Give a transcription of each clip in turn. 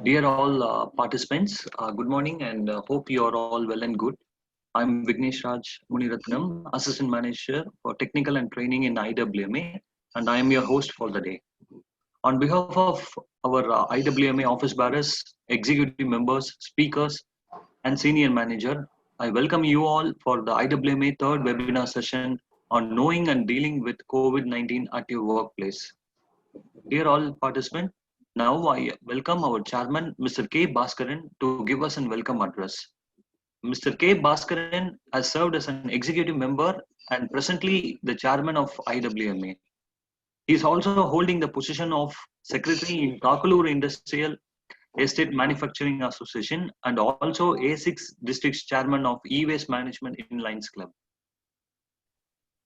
Dear all participants, good morning and hope you are all well and good. I'm Vignesh Raj Muniratnam, Assistant Manager for Technical and Training in IWMA, and I am your host for the day. On behalf of our IWMA office bearers, executive members, speakers, and senior manager, I welcome you all for the IWMA third webinar session on knowing and dealing with COVID-19 at your workplace. Dear all participants, now I welcome our chairman, Mr. K. Bhaskaran, to give us a welcome address. Mr. K. Bhaskaran has served as an executive member and presently the chairman of IWMA. He is also holding the position of secretary in Kakalur Industrial Estate Manufacturing Association and also A6 District's chairman of E-Waste Management in Lions Club.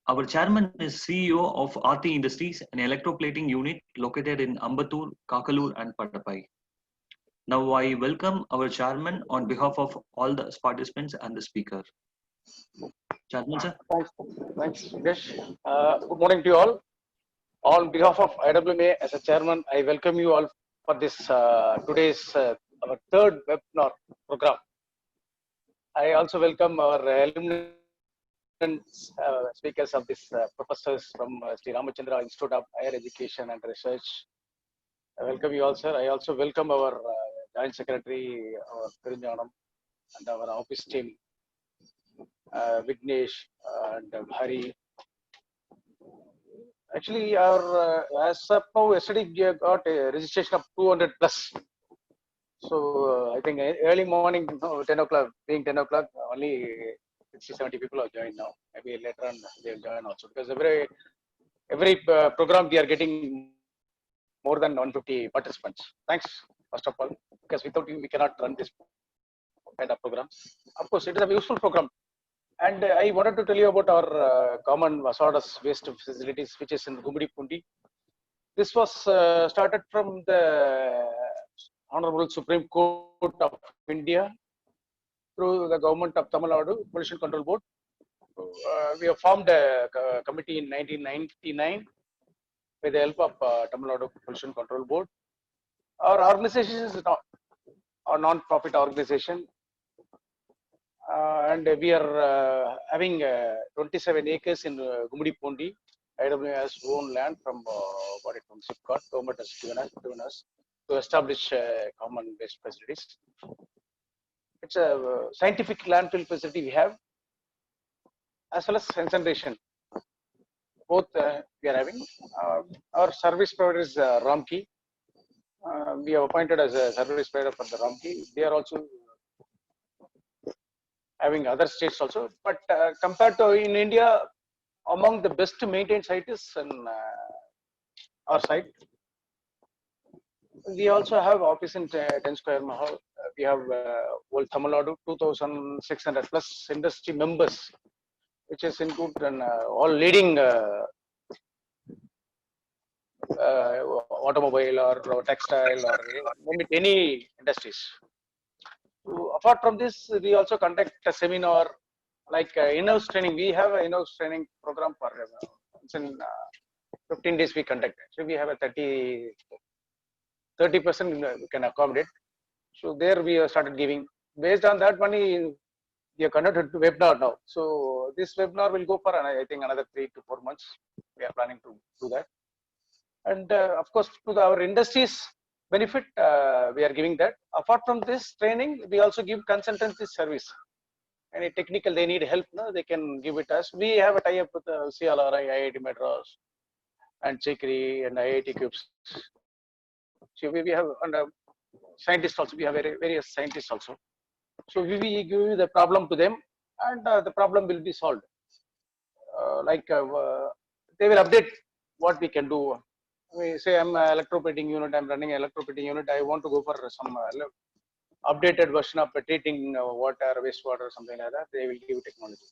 Our chairman is CEO of RT Industries, an electroplating unit located in Ambattur, Kakalur and Padapai. Now I welcome our chairman on behalf of all the participants and the speaker. Chairman sir. Thanks, Vignesh. Good morning to you all. On behalf of IWMA as a chairman, I welcome you all for this today's our third webinar program. I also welcome our alumni speakers of this professors from Sri Ramachandra Institute of Higher Education and Research. I welcome you all, sir. I also welcome our Joint Secretary, our Pirinjanam, and our office team, Vignesh and Hari. Actually, our as of now, yesterday we got a registration of 200 plus. So I think early morning, 10 o'clock, being 10 o'clock, only 60, 70 people have joined now. Maybe later on they'll join also because every program we are getting more than 150 participants. Thanks, first of all, because without you we cannot run this kind of program. Of course, it is a useful program. And I wanted to tell you about our common hazardous waste facilities, which is in Gumidi-Pundi. This was started from the Honorable Supreme Court of India through the government of Tamil Nadu Pollution Control Board. We have formed a committee in 1999 with the help of Tamil Nadu Pollution Control Board. Our organization is a non-profit organization. And we are having 27 acres in Gumidi-Pundi. IWMA has own land from SIPCOT. Government has given us to establish common waste facilities. It's a scientific landfill facility we have, as well as incineration. Both we are having. Our service provider is Ramki. We have appointed as a service provider for the Ramki. They are also having other states also, but compared to in India, among the best maintained site is in our site. We also have office in 10 square mile. We have whole Tamil Nadu 2,600 plus industry members, which is included in all leading automobile or textile or any industries. Apart from this, we also conduct a seminar like in-house training. We have an in-house training program for it's in 15 days we conduct. So we have a 30% we can accommodate. So there we have started giving. Based on that money, we have conducted webinar now. So this webinar will go for I think another 3 to 4 months. We are planning to do that. And of course, to our industries benefit, we are giving that. Apart from this training, we also give consultancy service. Any technical they need help, no, they can give it us. We have a tie-up with CLRI, IIT Madras, and Chikri and IIT Cubes. So we have scientists also. We have various scientists also. So we give the problem to them, and the problem will be solved. They will update what we can do. We say I'm an electroplating unit, I'm running an electroplating unit, I want to go for some updated version of treating water, wastewater, something like that, they will give technology.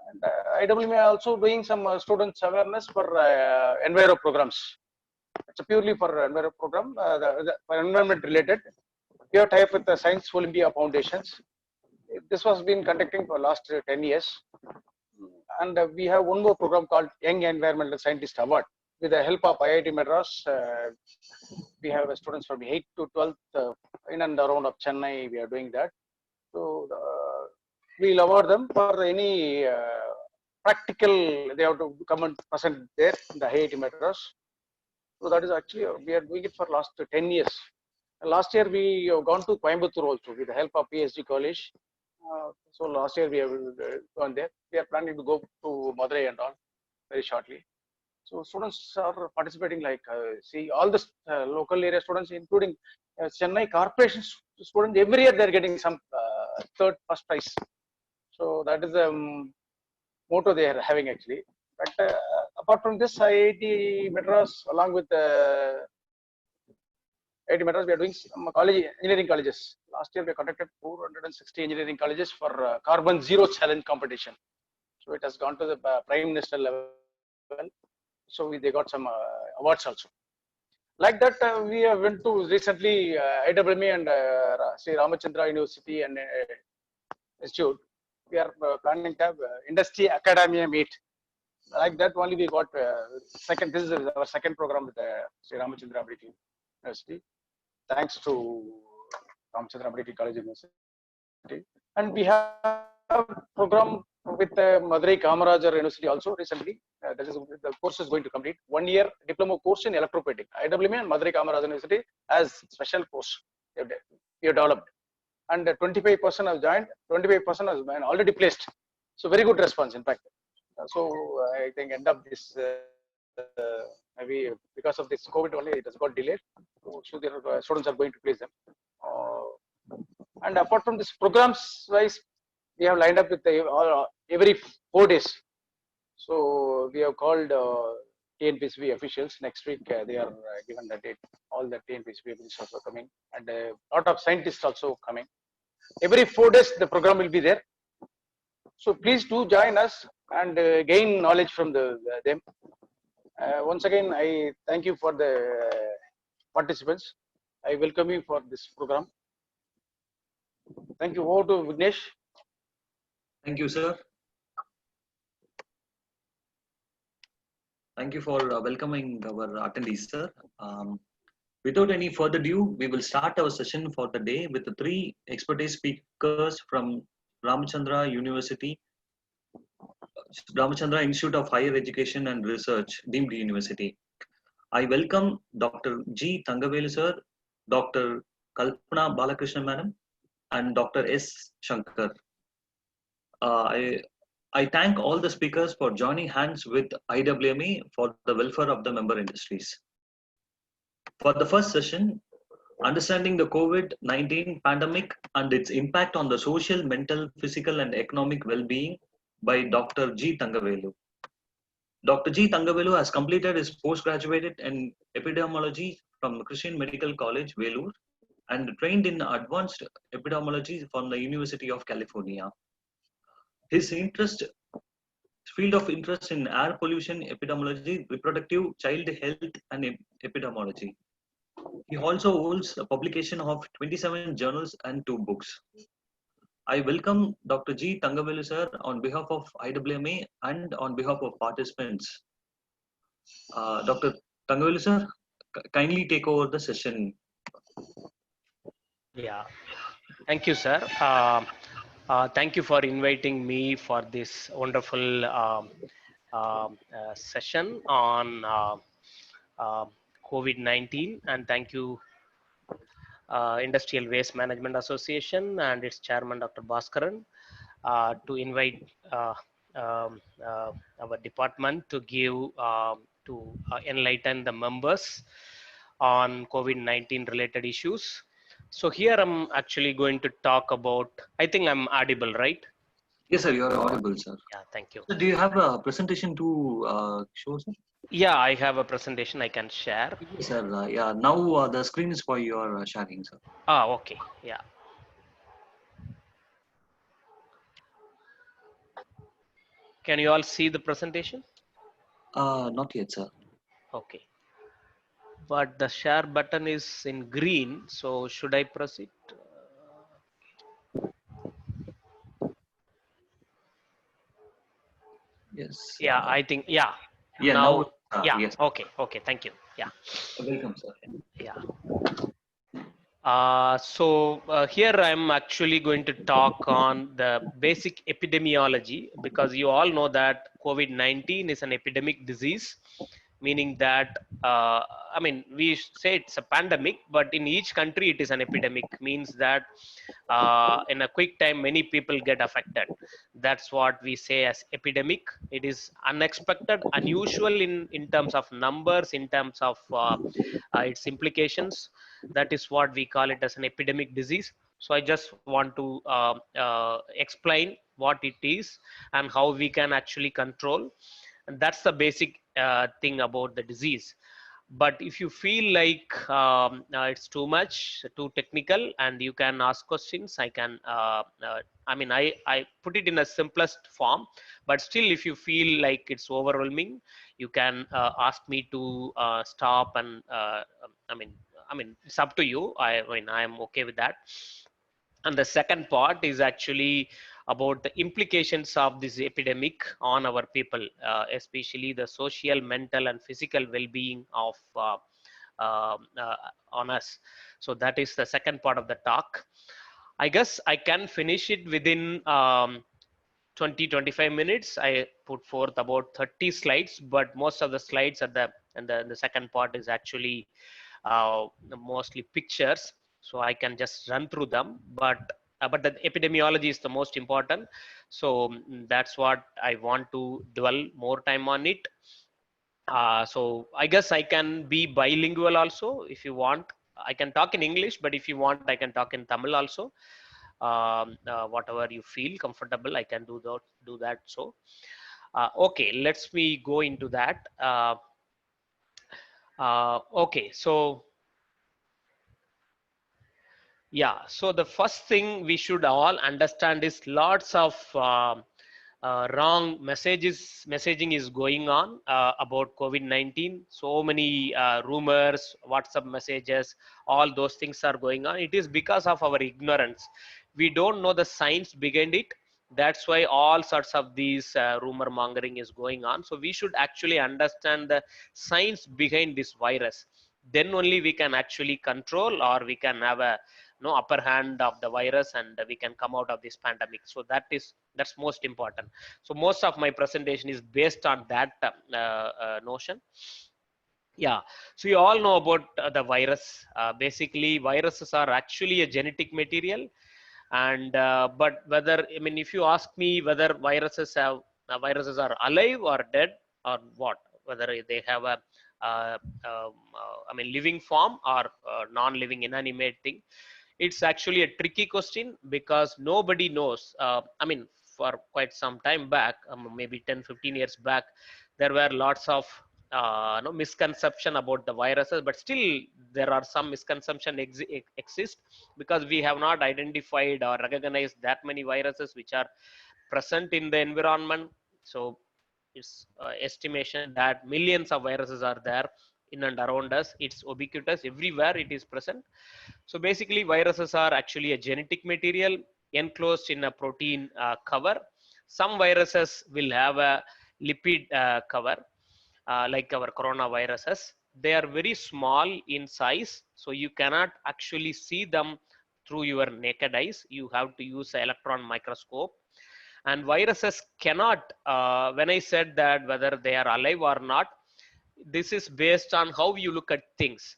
And IWMA also doing some students awareness for Enviro programs. It's purely for Enviro program, for environment related. We have tied up with the Science Olympia Foundations. This was been conducting for last 10 years. And we have one more program called Young Environmental Scientist Award. with the help of IIT Madras, we have students from 8th to 12th in and around of Chennai. We are doing that. So we'll award them for any practical. They have to come and present there in the IIT Madras. So that is actually we are doing it for last 10 years. Last year we have gone to Coimbatore also with the help of PSG College. So last year we have gone there. We are planning to go to Madurai and all very shortly. So students are participating like see all the local area students, including Chennai corporation students. Every year they are getting some third, first prize. So that is the motto they are having actually. But apart from this, IIT Madras along with IIT Madras, we are doing some college engineering colleges. Last year we conducted 460 engineering colleges for carbon zero challenge competition. So it has gone to the prime minister level. So they got some awards also. Like that, we went to recently IWME and Sri Ramachandra University and Institute. We are planning to have industry academia meet. Like that, only we got second. This is our second program with Sri Ramachandra Ambedkar University. Thanks to Ramachandra Ambedkar College University, and we have program with Madurai Kamarajar University also recently. That is the course is going to complete 1 year diploma course in electroplating. IWME and Madurai Kamarajar University as special course we have developed, and 25% have joined, 25% has been already placed. So very good response, in fact. So I think end of this maybe because of this COVID only it has got delayed. So their students are going to place them. And apart from this programs wise, we have lined up with every 4 days. So we have called TNPSB officials. Next week they are given the date. All the TNPSB officials are coming, and a lot of scientists also coming. Every 4 days the program will be there. So please do join us and gain knowledge from them. Once again, I thank you for the participants. I welcome you for this program. Thank you. Over to Vignesh. Thank you, sir. Thank you for welcoming our attendees, sir. Without any further ado, we will start our session for the day with the 3 expertise speakers from Ramachandra University, Ramachandra Institute of Higher Education and Research, deemed university. I welcome Dr. G. Thangavelu sir, Dr. Kalpana Balakrishnan madam, and Dr. S. Shankar. I thank all the speakers for joining hands with IWME for the welfare of the member industries. For the first session, understanding the COVID-19 pandemic and its impact on the social, mental, physical, and economic well-being by Dr. G. Thangavelu. Dr. G. Thangavelu has completed his postgraduate in epidemiology from Christian Medical College, Vellore, and trained in advanced epidemiology from the University of California. His field of interest in air pollution, epidemiology, reproductive, child health, and epidemiology. He also holds a publication of 27 journals and 2 books. I welcome Dr. G. Thangavelu sir on behalf of IWMA and on behalf of participants. Dr. Thangavelu sir, kindly take over the session. Yeah, thank you, sir. Thank you for inviting me for this wonderful session on COVID-19, and thank you Industrial Waste Management Association and its chairman Dr. Bhaskaran to invite our department to give to enlighten the members on COVID-19 related issues. So here I'm actually going to talk about, I think I'm audible, right? Yes, sir, you are audible, sir. Yeah, thank you. So do you have a presentation to show, sir? Yeah, I have a presentation I can share. Yes, sir. Yeah, now the screen is for your sharing, sir. Okay, yeah. Can you all see the presentation? Not yet, sir. Okay. But the share button is in green, so should I press it? Yes. Yeah, I think, yeah. Yeah, now Yeah. Yes. Okay. Okay. Thank you. Yeah. Welcome, sir. Yeah. Here I'm actually going to talk on the basic epidemiology, because you all know that COVID-19 is an epidemic disease, meaning that, I mean, we say it's a pandemic, but in each country it is an epidemic, means that in a quick time many people get affected. That's what we say as epidemic. It is unexpected, unusual in terms of numbers, in terms of its implications. That is what we call it as an epidemic disease. So I just want to explain what it is and how we can actually control, and that's the basic thing about the disease. But if you feel like it's too much, too technical, and you can ask questions, I can I mean, I put it in a simplest form, but still if you feel like it's overwhelming, you can ask me to stop, and I mean, it's up to you. I mean, I am okay with that. And the second part is actually about the implications of this epidemic on our people, especially the social, mental, and physical well-being of on us. So that is the second part of the talk. I guess I can finish it within 20-25 minutes. I put forth about 30 slides, but most of the slides at the and the second part is actually mostly pictures, so I can just run through them. But the epidemiology is the most important, so that's what I want to dwell more time on it. So I guess I can be bilingual also if you want. I can talk in English, but if you want, I can talk in Tamil also. Whatever you feel comfortable, I can do that. So okay, let's me go into that. Okay, so yeah, so the first thing we should all understand is lots of wrong messaging is going on about COVID-19. So many rumors, WhatsApp messages, all those things are going on. It is because of our ignorance. We don't know the science behind it. That's why all sorts of these rumor mongering is going on. So we should actually understand the science behind this virus. Then only we can actually control, or we can have a upper hand of the virus, and we can come out of this pandemic. So that's most important. So most of my presentation is based on that notion. Yeah, so you all know about the virus. Basically viruses are actually a genetic material, and but whether, I mean, if you ask me whether viruses are alive or dead or what, whether they have a I mean living form or non-living inanimate thing, it's actually a tricky question, because nobody knows. I mean, for quite some time back, maybe 10-15 years back, there were lots of no misconception about the viruses, but still there are some misconception exist, because we have not identified or recognized that many viruses which are present in the environment. So it's estimation that millions of viruses are there in and around us. It's ubiquitous, everywhere it is present. So basically viruses are actually a genetic material enclosed in a protein cover. Some viruses will have a lipid cover, like our coronaviruses. They are very small in size, so you cannot actually see them through your naked eyes. You have to use an electron microscope. And viruses cannot, when I said that whether they are alive or not, this is based on how you look at things.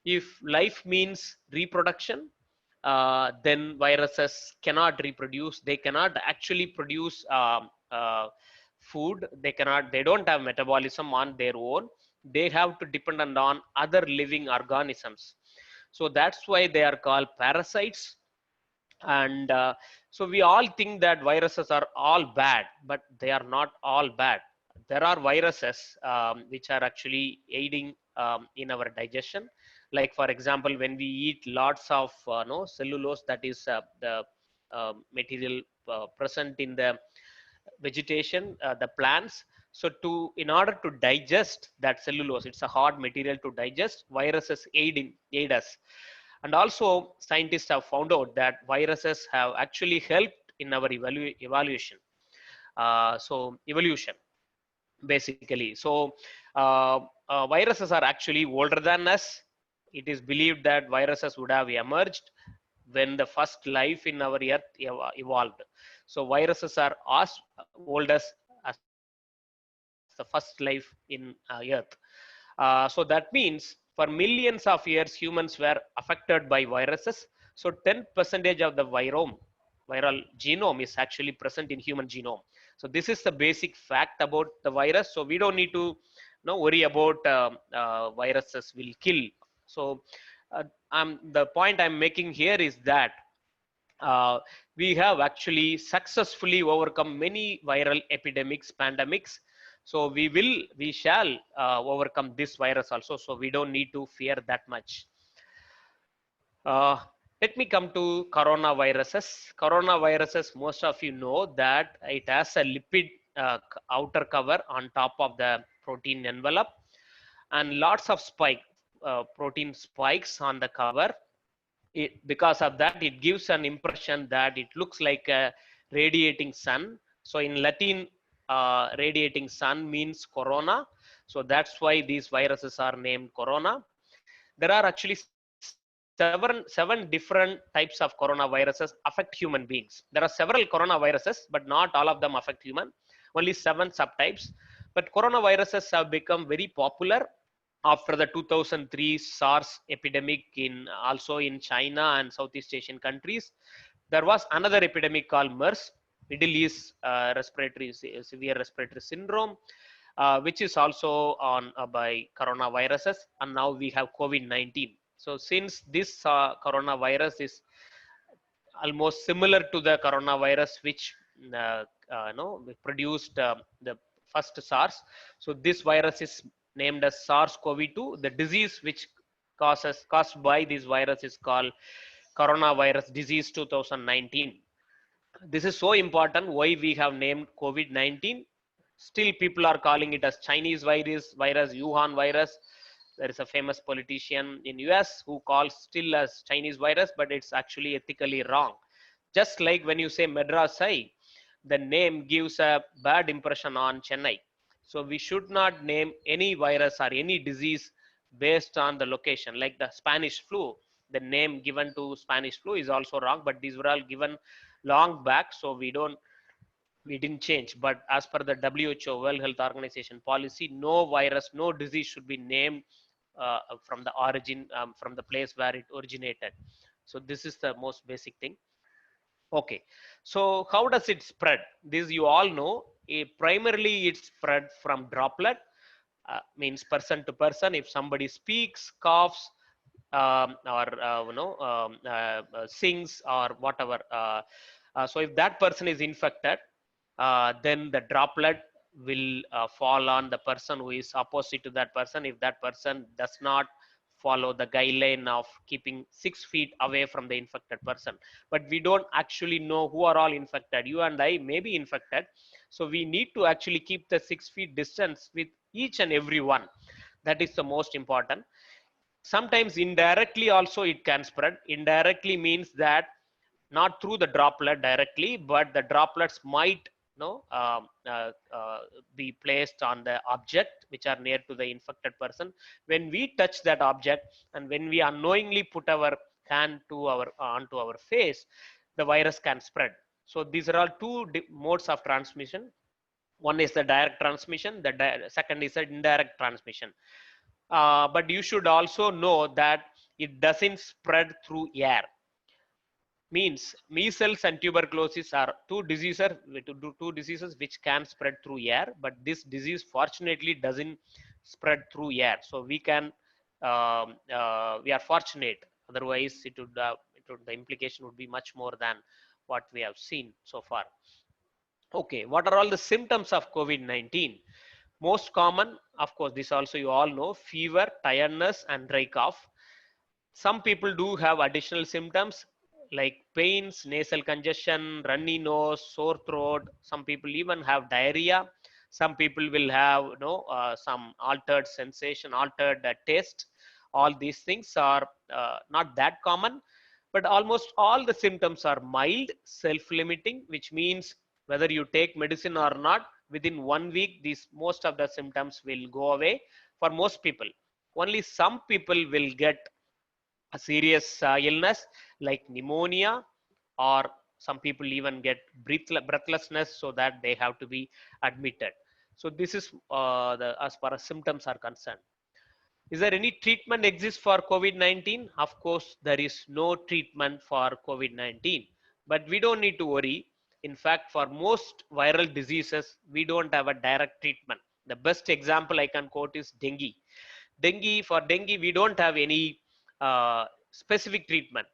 If life means reproduction, then viruses cannot reproduce. They cannot actually produce food. They don't have metabolism on their own. They have to depend on other living organisms. So that's why they are called parasites. And so we all think that viruses are all bad, but they are not all bad. There are viruses which are actually aiding in our digestion. Like for example, when we eat lots of no cellulose, that is the material present in the vegetation, the plants. So in order to digest that cellulose, it's a hard material to digest. Viruses aid us. And also scientists have found out that viruses have actually helped in our evolution. So evolution. basically. So viruses are actually older than us. It is believed that viruses would have emerged when the first life in our earth evolved. So viruses are as old as the first life in earth. So that means for millions of years humans were affected by viruses. So 10% of the viral genome is actually present in human genome. So this is the basic fact about the virus. So we don't need to worry about viruses will kill. So the point I'm making here is that we have actually successfully overcome many viral epidemics, pandemics. So we shall overcome this virus also. So we don't need to fear that much. Uh, Let me come to coronaviruses. Coronaviruses, most of you know that it has a lipid outer cover on top of the protein envelope, and lots of protein spikes on the cover. Because of that, it gives an impression that it looks like a radiating sun. So in Latin, radiating sun means corona. So that's why these viruses are named corona. There are actually seven different types of coronaviruses affect human beings. There are several coronaviruses, but not all of them affect human. Only 7 subtypes. But coronaviruses have become very popular after the 2003 SARS epidemic in also in China and Southeast Asian countries. There was another epidemic called MERS, Middle East severe respiratory syndrome, which is also on by coronaviruses, and now we have COVID-19. So since this coronavirus is almost similar to the coronavirus which produced the first SARS, so this virus is named as SARS-CoV-2. The disease which caused by this virus is called coronavirus disease 2019. This is so important why we have named COVID-19. Still people are calling it as Chinese virus, Wuhan virus. There is a famous politician in US who calls still as Chinese virus, but it's actually ethically wrong. Just like when you say Madrasai, the name gives a bad impression on Chennai. So we should not name any virus or any disease based on the location. Like the Spanish flu, the name given to Spanish flu is also wrong, but these were all given long back, so we didn't change. But as per the WHO, World Health Organization policy, no virus, no disease should be named from the origin, from the place where it originated. So this is the most basic thing. Okay, so how does it spread? This you all know. Primarily it spread from droplet, means person to person. If somebody speaks, coughs, or sings or whatever, so if that person is infected, then the droplet will fall on the person who is opposite to that person, if that person does not follow the guideline of keeping 6 feet away from the infected person. But we don't actually know who are all infected. You and I may be infected, so we need to actually keep the 6 feet distance with each and every one. That is the most important. Sometimes indirectly also it can spread. Indirectly means that not through the droplet directly, but the droplets might be placed on the object which are near to the infected person. When we touch that object and when we unknowingly put our hand onto our face, the virus can spread. So these are all two modes of transmission. One is the direct transmission, the second is the indirect transmission. But you should also know that it doesn't spread through air. Means measles and tuberculosis are two diseases which can spread through air, but this disease fortunately doesn't spread through air. So we are fortunate. Otherwise, the implication would be much more than what we have seen so far. Okay, what are all the symptoms of COVID-19? Most common, of course, this also you all know: fever, tiredness, and dry cough. Some people do have additional symptoms like pains, nasal congestion, runny nose, sore throat. Some people even have diarrhea. Some people will have some altered sensation, altered taste. All these things are not that common, but almost all the symptoms are mild, self-limiting, which means whether you take medicine or not, within 1 week, most of the symptoms will go away for most people. Only some people will get a serious illness like pneumonia, or some people even get breathlessness, so that they have to be admitted. So this is as far as symptoms are concerned. Is there any treatment exists for COVID-19? Of course, there is no treatment for COVID-19, but we don't need to worry. In fact, for most viral diseases, we don't have a direct treatment. The best example I can quote is dengue. For dengue, we don't have any specific treatment.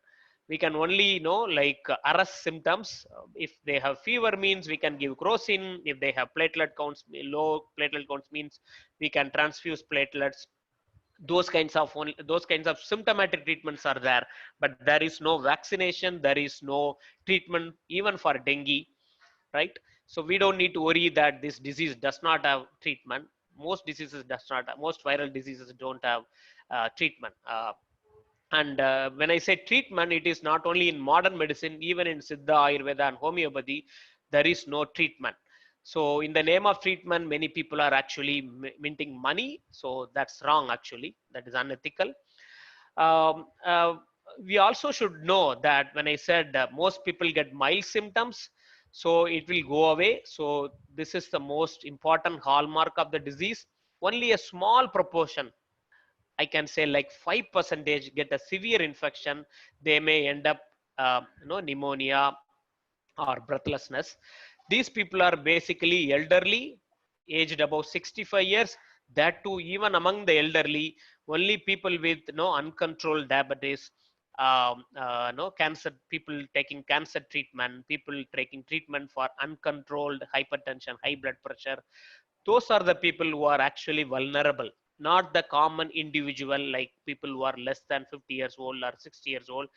We can only like arrest symptoms. If they have fever, means we can give crocin. If they have low platelet counts, means we can transfuse platelets. Those kinds of symptomatic treatments are there, but there is no vaccination, there is no treatment even for dengue, right? So we don't need to worry that this disease does not have treatment. Most viral diseases don't have treatment. And when I say treatment, it is not only in modern medicine, even in Siddha, Ayurveda, and homeopathy, there is no treatment. So in the name of treatment, many people are actually minting money. So that's wrong, actually. That is unethical. Um, uh, we also should know that when I said most people get mild symptoms, so it will go away. So this is the most important hallmark of the disease. Only a small proportion, I can say like 5% get a severe infection. They may end up pneumonia or breathlessness. These people are basically elderly, aged above 65 years. That too, even among the elderly, only people with no uncontrolled diabetes, no cancer, people taking cancer treatment, people taking treatment for uncontrolled hypertension, high blood pressure. Those are the people who are actually vulnerable, not the common individual like people who are less than 50 years old or 60 years old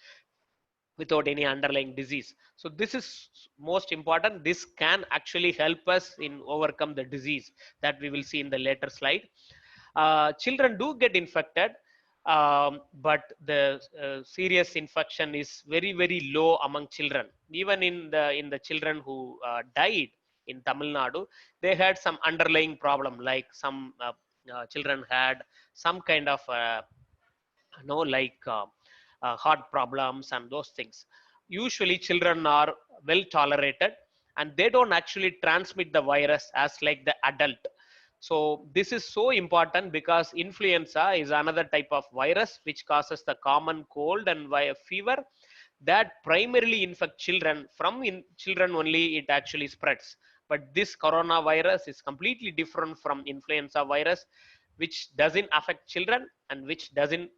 without any underlying disease. So this is most important. This can actually help us in overcome the disease that we will see in the later slide. Children do get infected, but the serious infection is very, very low among children. Even in the children who died in Tamil Nadu, they had some underlying problem, like some children had some kind of like heart problems and those things. Usually children are well tolerated, and they don't actually transmit the virus as like the adult. So this is so important, because influenza is another type of virus which causes the common cold and fever that primarily infect children. From children only it actually spreads. But this coronavirus is completely different from influenza virus, which doesn't affect children and which doesn't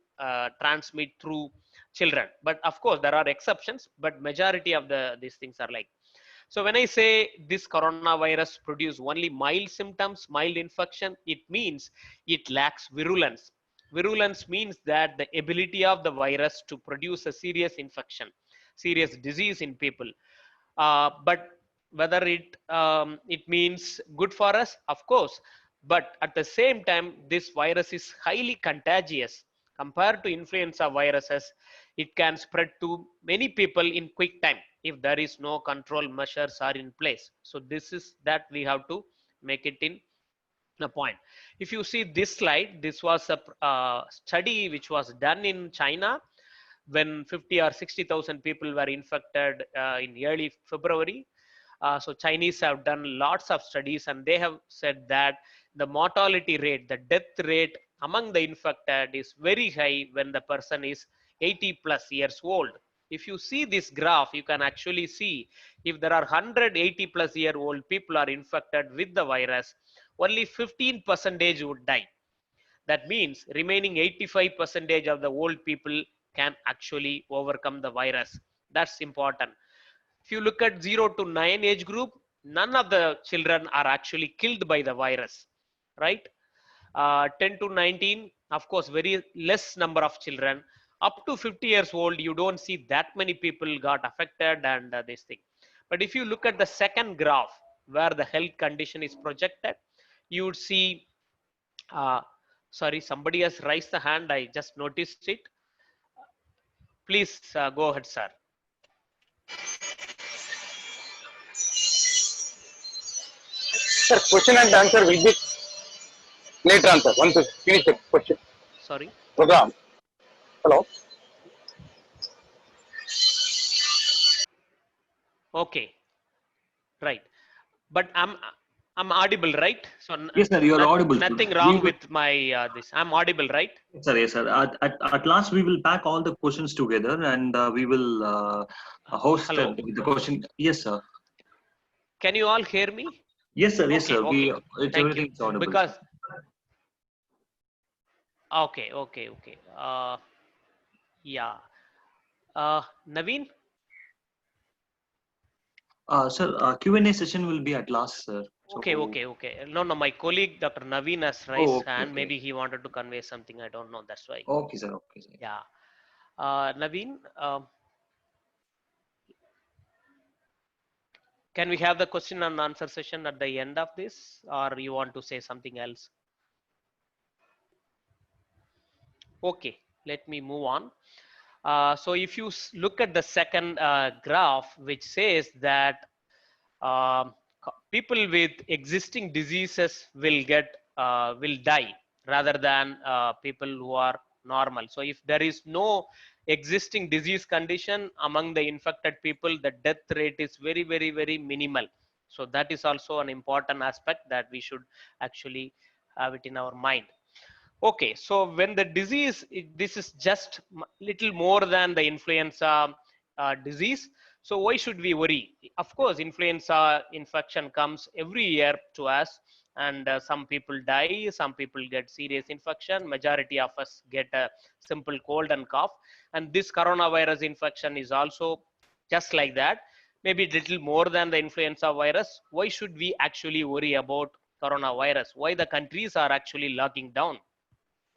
transmit through children. But of course there are exceptions, but majority of these things are like. So when I say this coronavirus produce only mild symptoms, mild infection, it means it lacks virulence. Virulence means that the ability of the virus to produce a serious infection, serious disease in people. But whether it means good for us, of course, but at the same time, this virus is highly contagious. Compared to influenza viruses, it can spread to many people in quick time if there is no control measures are in place. So this is that we have to make it in a point. If you see this slide, this was a study which was done in China when 50 or 60,000 people were infected in early February. So Chinese have done lots of studies, and they have said that the mortality rate, the death rate among the infected is very high when the person is 80 plus years old. If you see this graph, you can actually see if there are 180 plus year old people are infected with the virus, only 15% would die. That means remaining 85% of the old people can actually overcome the virus. That's important. If you look at 0 to 9 age group, none of the children are actually killed by the virus, right? 10 to 19, of course, very less number of children. Up to 50 years old, you don't see that many people got affected and this thing. But if you look at the second graph where the health condition is projected, you would see, uh, sorry, somebody has raised the hand. I just noticed it. Please go ahead, sir. Sir, question and answer will be later on, sir. Once you finish the question Sorry. program. Hello. Okay. Right. But I'm audible, right? So Yes, sir, you are audible. nothing We wrong will, with my this. I'm audible, right? yes, sir, yes, sir. At last, we will pack all the questions together and we will host Hello. the question. Yes, sir. Can you all hear me? Yes, sir. Yes, Okay. sir. Okay. Thank you. Everything is audible, Because sir. okay. Okay. Okay. Yeah. Naveen. Sir, Q&A session will be at last, sir. Okay. So, Okay. Okay. No. No. My colleague Dr. Naveen has oh, raised okay, hand. okay. Maybe he wanted to convey something. I don't know. That's why. Okay, sir. Okay, sir. Yeah. Naveen. Can we have the question and answer session at the end of this, or you want to say something else? Okay, let me move on. So if you look at the second graph, which says that people with existing diseases will die rather than people who are normal. So if there is no existing disease condition among the infected people, the death rate is very, very, very minimal. So that is also an important aspect that we should actually have it in our mind. Okay, so when the disease, this is just little more than the influenza disease. So why should we worry? Of course, influenza infection comes every year to us, and some people die, some people get serious infection. Majority of us get a simple cold and cough, and this coronavirus infection is also just like that. Maybe little more than the influenza virus. Why should we actually worry about coronavirus? Why the countries are actually locking down?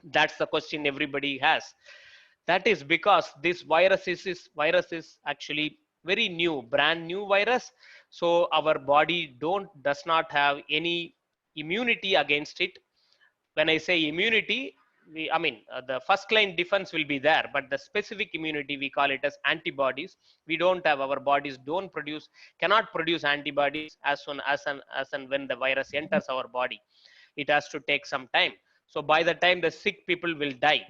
That's the question everybody has. That is because this virus is actually very new, brand new virus. So our body does not have any immunity against it. When I say immunity, I mean the first line defense will be there, but the specific immunity, we call it as antibodies. We don't have, our bodies don't produce, cannot produce antibodies as soon as and when the virus enters our body. It has to take some time. So by the time, the sick people will die,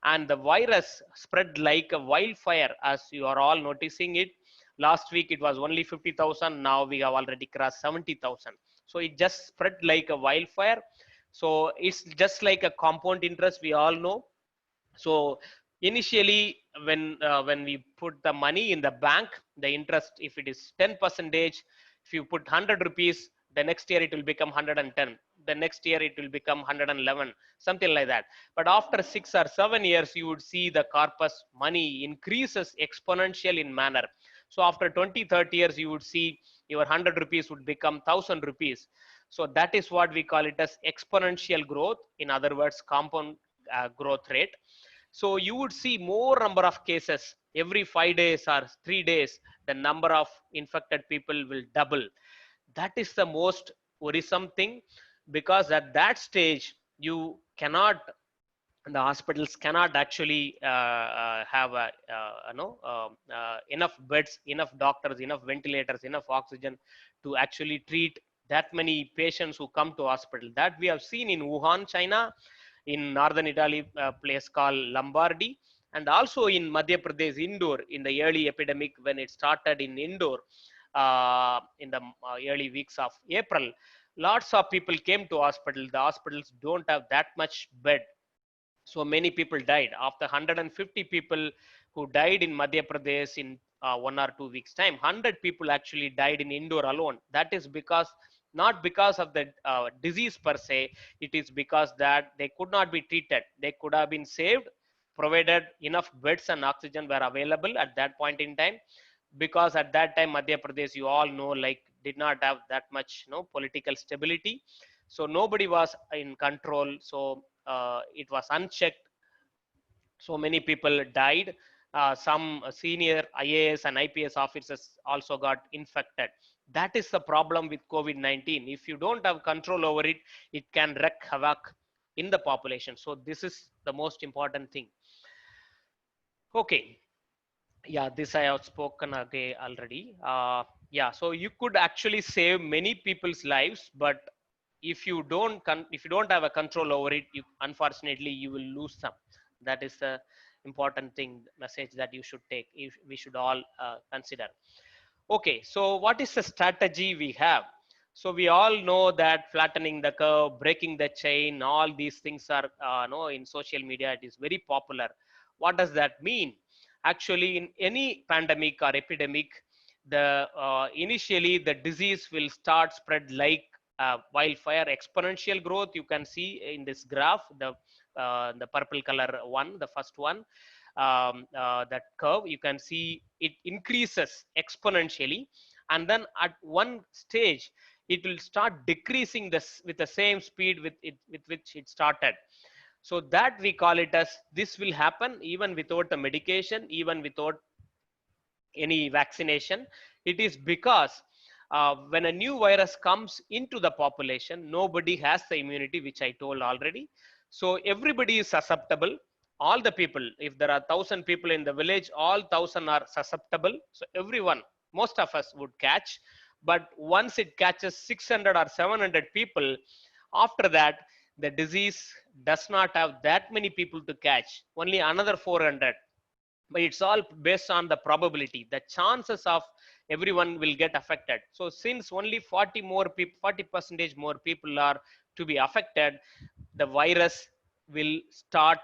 and the virus spread like a wildfire, as you are all noticing it. Last week it was only 50,000. Now we have already crossed 70,000. So it just spread like a wildfire. So it's just like a compound interest, we all know. So initially, when we put the money in the bank, the interest, if it is 10 percentage, if you put 100 rupees, the next year it will become 110, the next year it will become 111, something like that. But after 6 or 7 years, you would see the corpus money increases exponential in manner. So after 20-30 years, you would see your 100 rupees would become 1000 rupees. So that is what we call it as exponential growth, in other words compound growth rate. So you would see more number of cases every 5 days or 3 days. The number of infected people will double. That is the most worrisome thing, because at that stage you cannot, the hospitals cannot actually have enough beds, enough doctors, enough ventilators, enough oxygen to actually treat that many patients who come to hospital. That we have seen in Wuhan, China, in northern Italy, a place called Lombardy, and also in Madhya Pradesh, Indore, in the early epidemic when it started in Indore, in the early weeks of April. Lots of people came to hospital. The hospitals don't have that much bed, so many people died. After 150 people who died in Madhya Pradesh in 1 or 2 weeks time, 100 people actually died in Indore alone. That is because, not because of the disease per se, it is because that they could not be treated. They could have been saved provided enough beds and oxygen were available at that point in time. Because at that time, Madhya Pradesh, you all know, like, did not have that much political stability. So nobody was in control. So it was unchecked. So many people died. Some senior IAS and IPS officers also got infected. That is the problem with COVID-19. If you don't have control over it, it can wreak havoc in the population. So this is the most important thing. Okay. Yeah, this I have spoken again already. Yeah, so you could actually save many people's lives, but if you don't have a control over it, you unfortunately you will lose some. That is the important thing, message that you should take, if we should all consider. Okay, so what is the strategy we have? So we all know that flattening the curve, breaking the chain, all these things are no, in social media it is very popular. What does that mean? Actually, in any pandemic or epidemic, the initially the disease will start spread like wildfire, exponential growth. You can see in this graph, the purple color one, the first one, that curve, you can see it increases exponentially, and then at one stage it will start decreasing this with the same speed with which it started. So that we call it as, this will happen even without a medication, even without any vaccination. It is because when a new virus comes into the population, nobody has the immunity, which I told already. So everybody is susceptible. All the people, if there are 1,000 people in the village, all 1,000 are susceptible. So everyone, most of us would catch. But once it catches 600 or 700 people, after that, the disease does not have that many people to catch, only another 400. But it's all based on the probability, the chances of everyone will get affected. So since only 40 more people, 40% more people are to be affected, the virus will start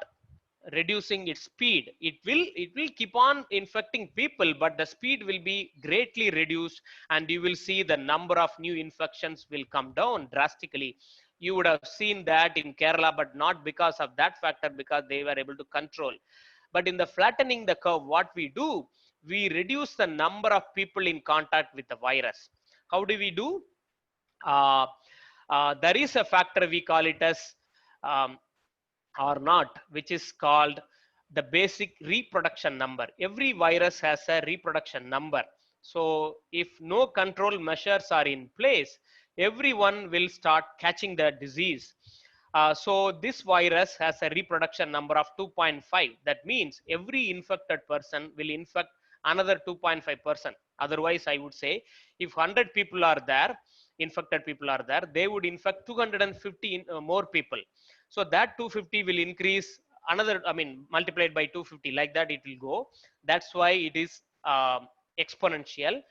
reducing its speed. It will keep on infecting people, but the speed will be greatly reduced, and you will see the number of new infections will come down drastically. You would have seen that in Kerala, but not because of that factor, because they were able to control. But in the flattening the curve, what we do, we reduce the number of people in contact with the virus. How do we do? uh, there is a factor, we call it as um, or not, which is called the basic reproduction number. Every virus has a reproduction number. So if no control measures are in place, everyone will start catching the disease. So this virus has a reproduction number of 2.5. That means every infected person will infect another 2.5%. Otherwise, I would say, if 100 people are there, infected people are there, they would infect 250 more people. So that 250 will increase another, I mean, multiplied by 250, like that it will go. That's why it is exponential.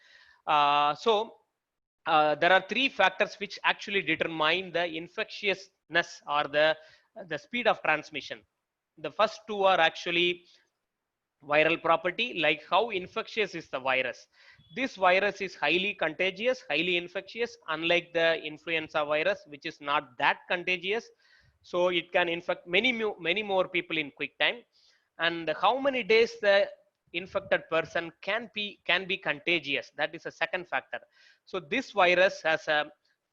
There are three factors which actually determine the infectiousness or the speed of transmission. The first two are actually viral property, like how infectious is the virus. This virus is highly contagious, highly infectious, unlike the influenza virus, which is not that contagious. So it can infect many more people in quick time. And how many days the infected person can be contagious, that is a second factor. So this virus has a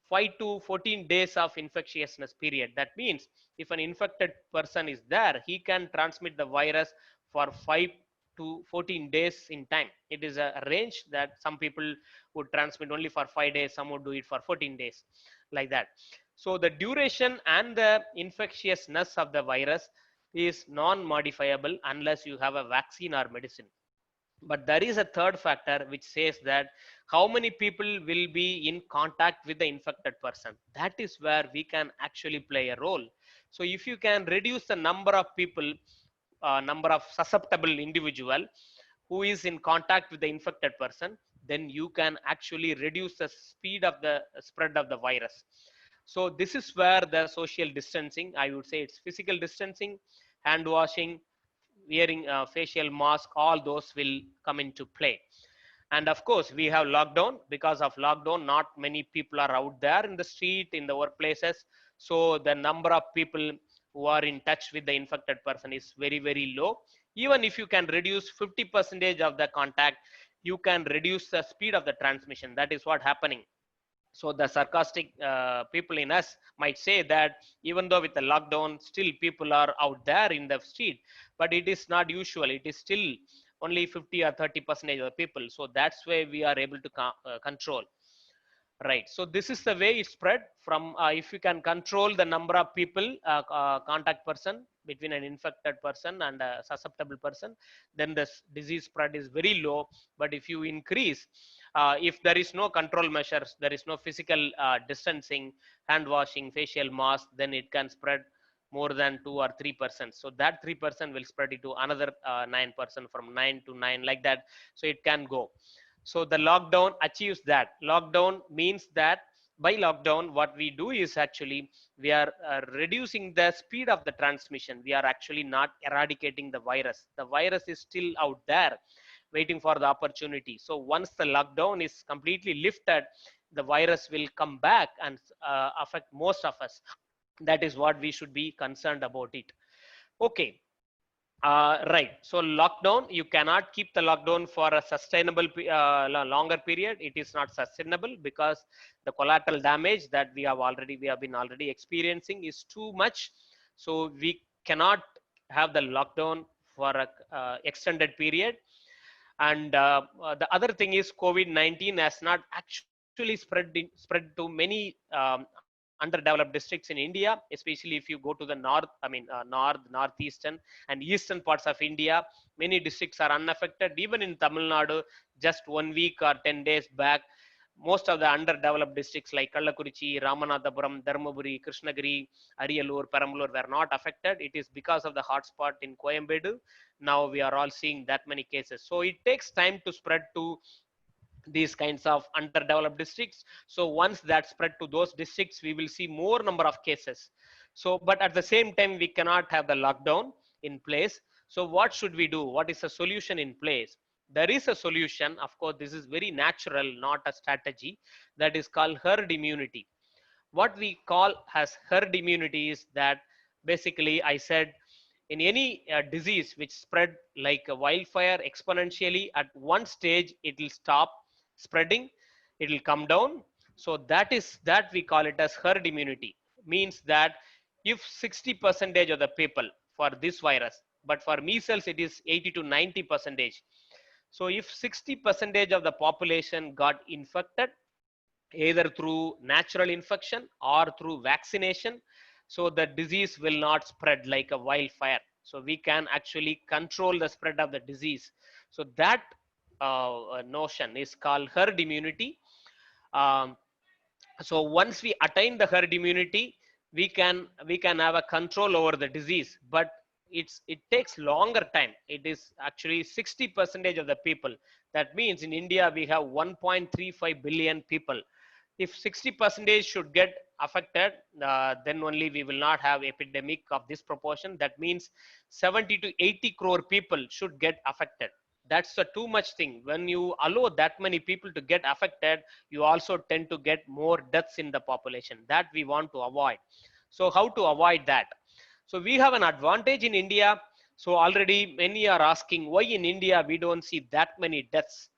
5 to 14 days of infectiousness period. That means if an infected person is there, he can transmit the virus for 5 to 14 days in time. It is a range that some people would transmit only for 5 days, some would do it for 14 days, like that. So the duration and the infectiousness of the virus is non-modifiable unless you have a vaccine or medicine. But there is a third factor which says that how many people will be in contact with the infected person. That is where we can actually play a role. So if you can reduce the number of people, number of susceptible individual who is in contact with the infected person, then you can actually reduce the speed of the spread of the virus. So this is where the social distancing, I would say it's physical distancing, hand washing, wearing a facial mask, all those will come into play. And of course, we have lockdown. Because of lockdown, not many people are out there in the street, in the workplaces. So the number of people who are in touch with the infected person is very, very low. Even if you can reduce 50% of the contact, you can reduce the speed of the transmission. That is what happening. So the sarcastic people in us might say that even though with the lockdown, still people are out there in the street, but it is not usual. It is still only 50 or 30% of the people. So that's why we are able to control. Right. So this is the way it spread from, if you can control the number of people, contact person between an infected person and a susceptible person, then the disease spread is very low. But if you increase, if there is no control measures, there is no physical distancing, hand washing, facial mask, then it can spread more than 2 or 3%. So that 3% will spread it to another 9%, from 9 to 9, like that. So it can go. So the lockdown achieves that. Lockdown means that by lockdown, what we do is actually we are reducing the speed of the transmission. We are actually not eradicating the virus. The virus is still out there waiting for the opportunity. So once the lockdown is completely lifted, the virus will come back and affect most of us. That is what we should be concerned about it. Okay. Right. So lockdown, you cannot keep the lockdown for a sustainable longer period. It is not sustainable because the collateral damage that we have been already experiencing is too much. So we cannot have the lockdown for a extended period. And the other thing is COVID-19 has not actually spread to many underdeveloped districts in India, especially if you go to the north, northeastern and eastern parts of India. Many districts are unaffected. Even in Tamil Nadu, just 1 week or 10 days back, most of the underdeveloped districts like Kallakurichi, Ramanathapuram, Dharmaburi, Krishnagiri, Ariyalur, Perambalur were not affected. It is because of the hotspot in Coimbatore. Now we are all seeing that many cases. So it takes time to spread to these kinds of underdeveloped districts. So once that spread to those districts, we will see more number of cases. So, but at the same time, we cannot have the lockdown in place. So what should we do? What is a solution in place? There is a solution. Of course, this is very natural, not a strategy. That is called herd immunity. What we call as herd immunity is that basically I said, in any disease which spread like a wildfire exponentially, at one stage it will stop spreading, it will come down. So that we call it as herd immunity. Means that if 60% of the people for this virus, but for measles it is 80 to 90%. So if 60% of the population got infected, either through natural infection or through vaccination, so the disease will not spread like a wildfire. So we can actually control the spread of the disease. So that notion is called herd immunity. um, so once we attain the herd immunity, we can have a control over the disease, but it takes longer time. It is actually 60% of the people. That means in India we have 1.35 billion people. If 60% should get affected, then only we will not have epidemic of this proportion. That means 70 to 80 crore people should get affected. That's a too much thing. When you allow that many people to get affected, you also tend to get more deaths in the population. That we want to avoid. So how to avoid that? So we have an advantage in India. So already many are asking why in India we don't see that many deaths.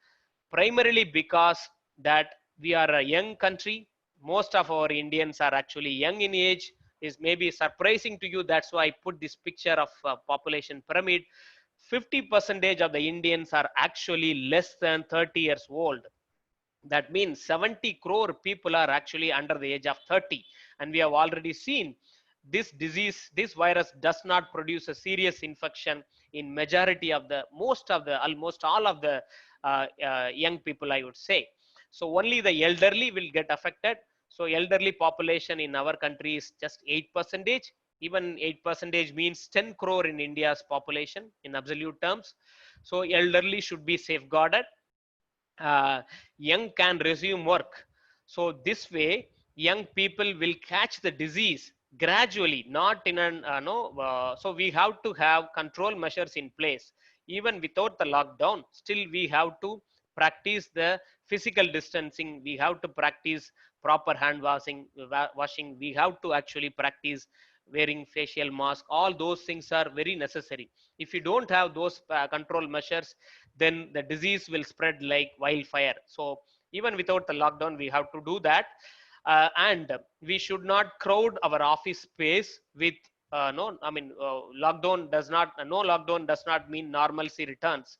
Primarily because that we are a young country. Most of our Indians are actually young in age. Is maybe surprising to you. That's why I put this picture of population pyramid. 50% of the Indians are actually less than 30 years old. That means 70 crore people are actually under the age of 30. And we have already seen this disease, this virus does not produce a serious infection in majority of the, almost all of the young people, I would say. So only the elderly will get affected. So elderly population in our country is just 8%. Even 8% means 10 crore in India's population in absolute terms. So elderly should be safeguarded. Young can resume work. So this way, young people will catch the disease gradually, not in an so we have to have control measures in place. Even without the lockdown, still we have to practice the physical distancing. We have to practice proper hand washing. We have to actually practice wearing facial mask. All those things are very necessary. If you don't have those control measures, then the disease will spread like wildfire. So even without the lockdown, we have to do that. And we should not crowd our office space with lockdown does not, no lockdown does not mean normalcy returns.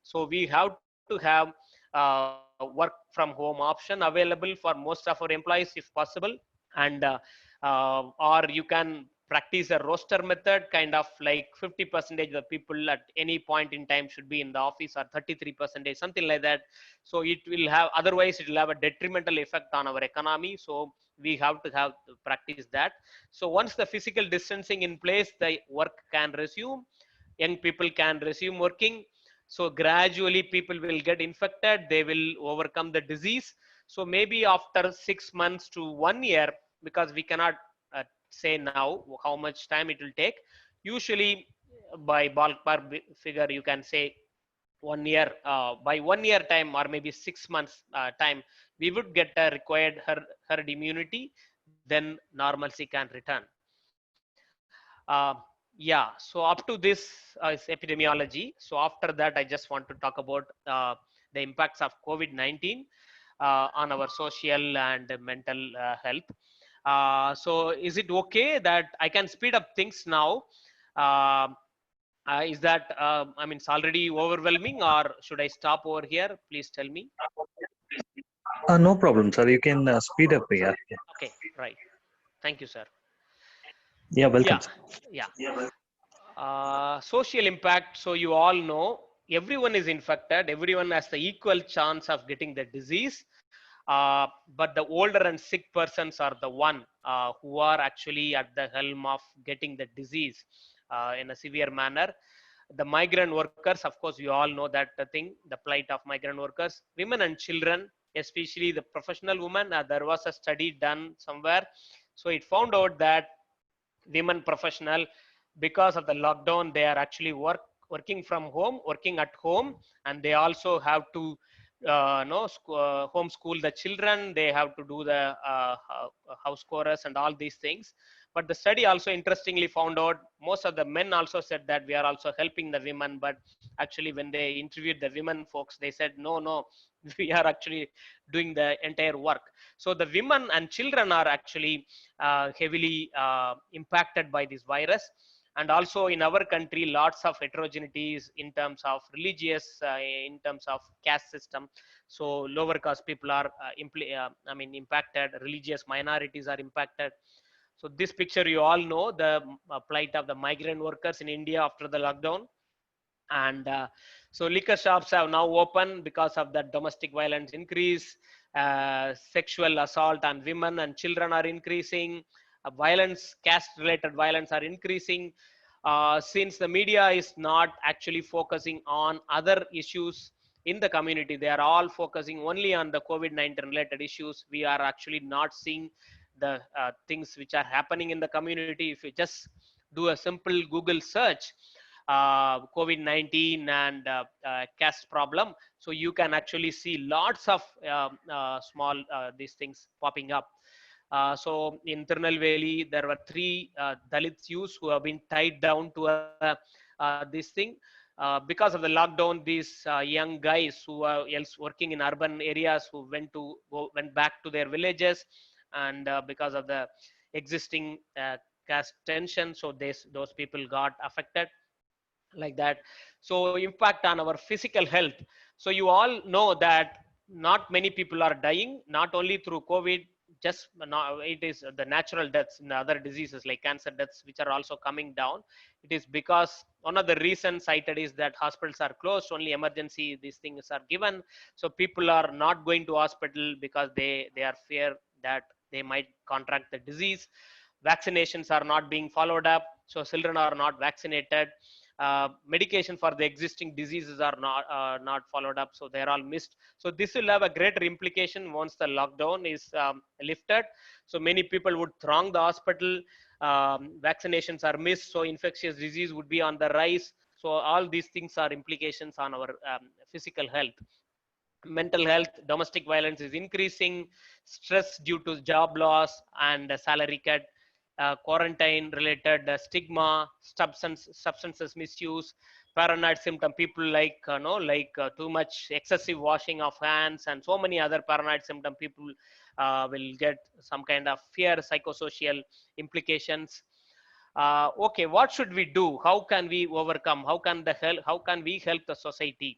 So we have to have work from home option available for most of our employees if possible. And or you can practice a roster method, kind of like 50% of the people at any point in time should be in the office, or 33%, something like that. So it will have, otherwise it will have a detrimental effect on our economy. So we have to practice that. So once the physical distancing in place, the work can resume, young people can resume working. So gradually people will get infected, they will overcome the disease. So maybe after 6 months to 1 year, because we cannot say now how much time it will take, usually by ballpark figure you can say 1 year, by 1 year time, or maybe 6 months time, we would get a required herd immunity, then normalcy can return. Yeah, so up to this is epidemiology. So after that, I just want to talk about the impacts of COVID-19 on our social and mental health. So is it okay that I can speed up things now? Uh, is that, I mean, it's already overwhelming, or should I stop over here? Please tell me. No problem, sir. You can speed up. Yeah. Okay, right. Thank you, sir. Yeah, welcome. Yeah, yeah. Social impact. So you all know everyone is infected. Everyone has the equal chance of getting the disease. But the older and sick persons are the one who are actually at the helm of getting the disease in a severe manner. The migrant workers, of course, you all know that thing, the plight of migrant workers, women and children, especially the professional women. There was a study done somewhere. So it found out that women professional, because of the lockdown, they are actually working from home, working at home, and they also have to homeschool the children. They have to do the house chorus and all these things. But the study also interestingly found out most of the men also said that we are also helping the women. But actually, when they interviewed the women folks, they said no, we are actually doing the entire work. So the women and children are actually heavily impacted by this virus. And also in our country, lots of heterogeneities in terms of religious, in terms of caste system. So lower caste people are impacted, religious minorities are impacted. So this picture, you all know the plight of the migrant workers in India after the lockdown. And so liquor shops have now opened because of that domestic violence increase. Sexual assault on women and children are increasing. Violence, caste related violence are increasing. Since the media is not actually focusing on other issues in the community, they are all focusing only on the COVID-19 related issues. We are actually not seeing the things which are happening in the community. If you just do a simple Google search, COVID-19 and caste problem, so you can actually see lots of small these things popping up. So in Tirunelveli, there were 3 Dalit youths who have been tied down to this thing. Because of the lockdown, these young guys who are else working in urban areas, who went back to their villages, and because of the existing caste tension, so those people got affected like that. So impact on our physical health. So you all know that not many people are dying, not only through COVID, just now it is the natural deaths in other diseases like cancer deaths, which are also coming down. It is because one of the reasons cited is that hospitals are closed, only emergency these things are given. So people are not going to hospital because they are fear that they might contract the disease. Vaccinations are not being followed up, so children are not vaccinated. Medication for the existing diseases are not followed up, so they're all missed. So this will have a greater implication once the lockdown is lifted. So many people would throng the hospital. Vaccinations are missed, so infectious disease would be on the rise. So all these things are implications on our physical health. Mental health, domestic violence is increasing, stress due to job loss and salary cut, quarantine related stigma, substances misuse, paranoid symptom, people like too much excessive washing of hands, and so many other paranoid symptom. People will get some kind of fear, psychosocial implications. Okay, what should we do? How can we overcome? How can we help the society?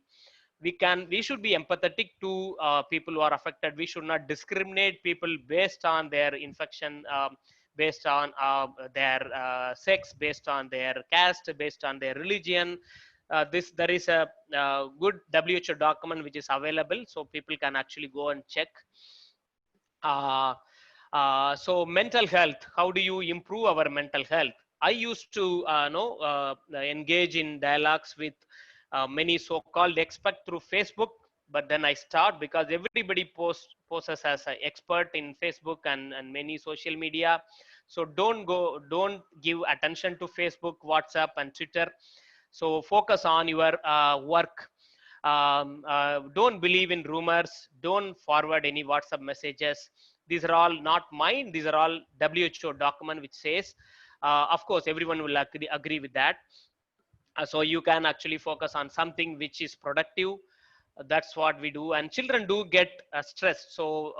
we should be empathetic to people who are affected. We should not discriminate people based on their infection, based on their sex, based on their caste, based on their religion. There is a good WHO document which is available, so people can actually go and check. So mental health, how do you improve our mental health? I used to engage in dialogues with many so-called experts through Facebook, but then I stopped because everybody poses as an expert in Facebook and many social media. So don't give attention to Facebook, WhatsApp, and Twitter. So focus on your work. Don't believe in rumors. Don't forward any WhatsApp messages. These are all not mine. These are all WHO document which says, of course, everyone will agree with that. So you can actually focus on something which is productive. That's what we do. And children do get stressed. So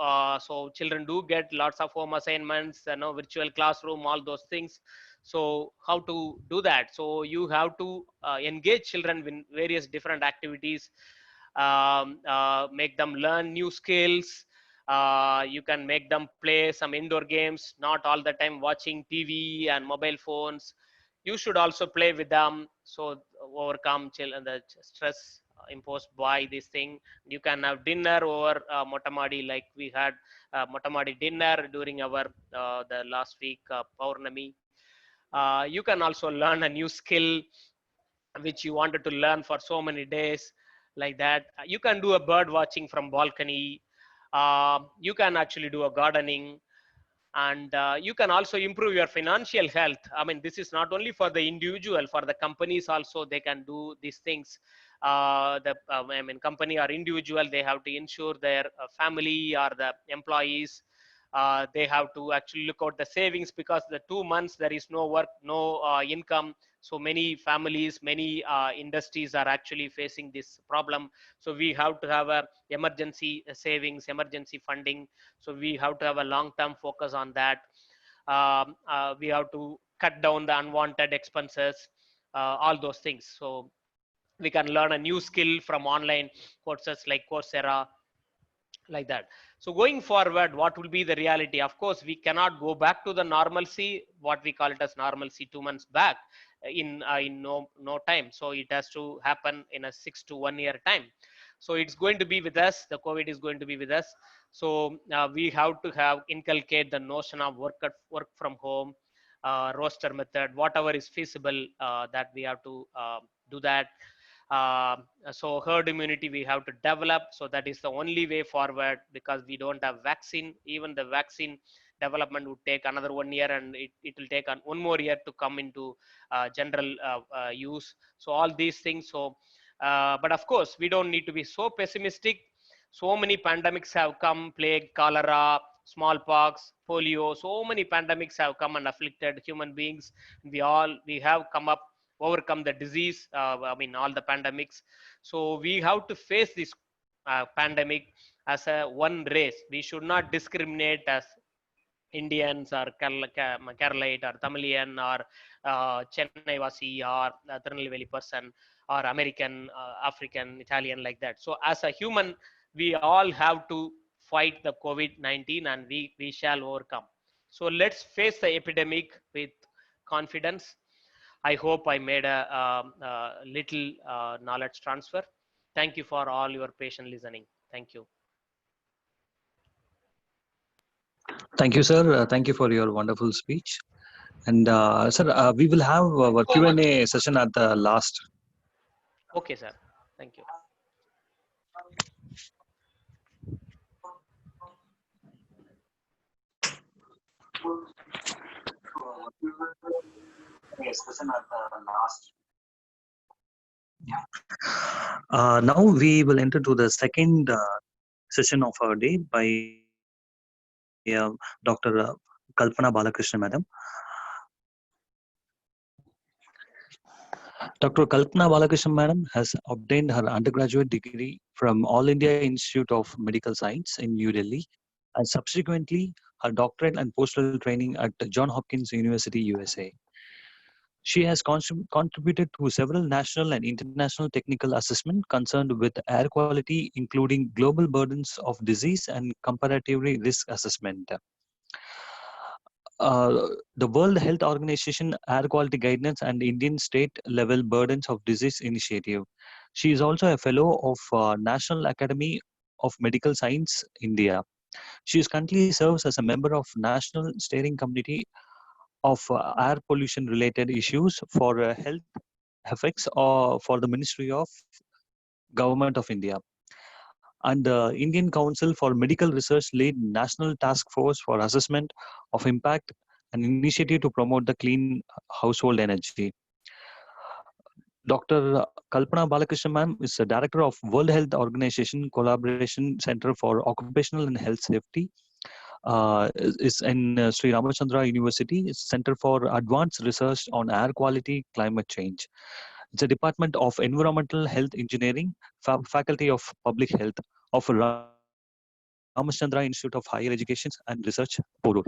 children do get lots of home assignments, virtual classroom, all those things. So how to do that? So you have to engage children with various different activities, make them learn new skills. You can make them play some indoor games, not all the time watching TV and mobile phones. You should also play with them, so overcome the stress imposed by this thing. You can have dinner over Motamadi, like we had Motamadi dinner during our the last week Paurnami. You can also learn a new skill which you wanted to learn for so many days, like that. You can do a bird watching from balcony. You can actually do a gardening, and you can also improve your financial health. I mean, this is not only for the individual, for the companies also they can do these things. I mean, company or individual, they have to ensure their family or the employees, they have to actually look out the savings, because the 2 months there is no work, no income. So many families, many industries are actually facing this problem. So we have to have a emergency savings, emergency funding. So we have to have a long-term focus on that. We have to cut down the unwanted expenses, all those things. So we can learn a new skill from online courses like Coursera, like that. So going forward, what will be the reality? Of course, we cannot go back to the normalcy, what we call it as normalcy 2 months back in no time. So it has to happen in a 6 to 1 year time. So it's going to be with us. The COVID is going to be with us. So we have to have inculcate the notion of work from home, roster method, whatever is feasible, that we have to do that. uh, so herd immunity we have to develop. So that is the only way forward, because we don't have vaccine. Even the vaccine development would take another 1 year, and it will take one more year to come into general use. So all these things. So but of course we don't need to be so pessimistic. So many pandemics have come: plague, cholera, smallpox, polio. So many pandemics have come and afflicted human beings. We have come up, overcome the disease, I mean all the pandemics. So we have to face this pandemic as a one race. We should not discriminate as Indians or Keralite or Tamilian or Chennai Vasi or Tirunelveli person or American, African, Italian, like that. So as a human, we all have to fight the COVID-19, and we shall overcome. So let's face the epidemic with confidence. I hope I made a little knowledge transfer. Thank you for all your patient listening. Thank you. Thank you, sir. Thank you for your wonderful speech. And sir, we will have our Q&A session at the last. Okay, sir. Thank you. Session at the last. Now we will enter to the second session of our day by Dr. Kalpana Balakrishnan, madam. Dr. Kalpana Balakrishnan, madam, has obtained her undergraduate degree from All India Institute of Medical Science in New Delhi, and subsequently her doctorate and postdoctoral training at Johns Hopkins University, USA. She has contributed to several national and international technical assessment concerned with air quality, including global burdens of disease and comparatively risk assessment. The World Health Organization Air Quality Guidance and Indian State Level Burdens of Disease Initiative. She is also a fellow of National Academy of Medical Science, India. She is currently serves as a member of National Steering Committee of air pollution related issues for health effects for the Ministry of Government of India, and the Indian Council for Medical Research lead National Task Force for Assessment of Impact, an initiative to promote the clean household energy. Dr. Kalpana Balakrishnan ma'am is the director of World Health Organization Collaboration Center for Occupational and Health Safety. Is in Sri Ramachandra University, Center for Advanced Research on Air Quality, Climate Change. It's a department of Environmental Health Engineering, Faculty of Public Health of Ramachandra Institute of Higher Education and Research, Porur.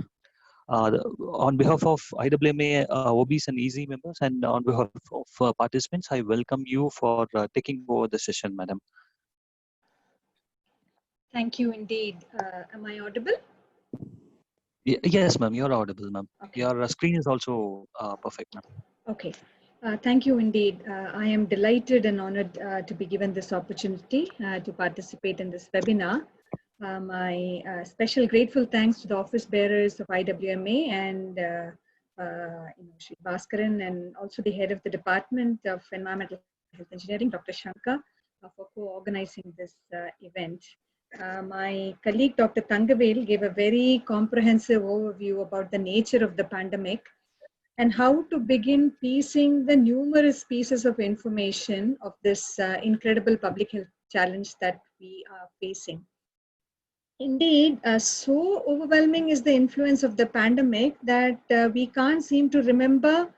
On behalf of IWMA OBs and EZ members and on behalf of participants, I welcome you for taking over the session, madam. Thank you indeed. Am I audible? Yes, ma'am, you're audible, ma'am. Okay. Your screen is also perfect, ma'am. Okay. Thank you indeed. I am delighted and honored to be given this opportunity to participate in this webinar. My special grateful thanks to the office bearers of IWMA and Shri Bhaskaran, and also the head of the Department of Environmental Health Engineering, Dr. Shankar, for co-organizing this event. My colleague, Dr. Thangavel, gave a very comprehensive overview about the nature of the pandemic and how to begin piecing the numerous pieces of information of this incredible public health challenge that we are facing. Indeed, so overwhelming is the influence of the pandemic that we can't seem to remember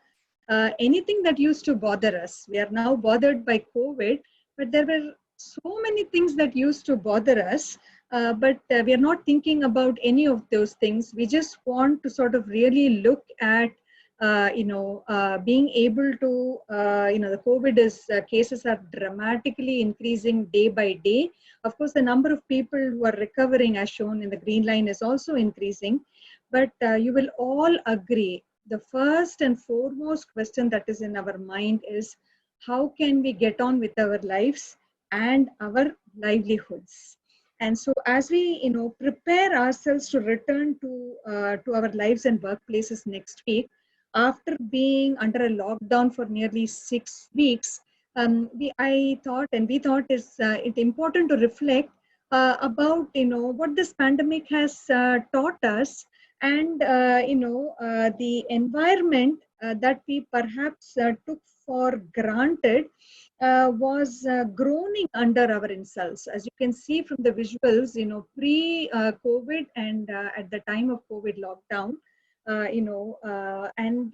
anything that used to bother us. We are now bothered by COVID, but there were so many things that used to bother us, but we are not thinking about any of those things. We just want to sort of really look at being able to, the COVID cases are dramatically increasing day by day. Of course, the number of people who are recovering, as shown in the green line, is also increasing. But you will all agree, the first and foremost question that is in our mind is, how can we get on with our lives and our livelihoods? And so as we, prepare ourselves to return to our lives and workplaces next week, after being under a lockdown for nearly 6 weeks, we thought it's important to reflect about what this pandemic has taught us, and the environment that we perhaps took for granted was groaning under our insults. As you can see from the visuals, pre-COVID and at the time of COVID lockdown. And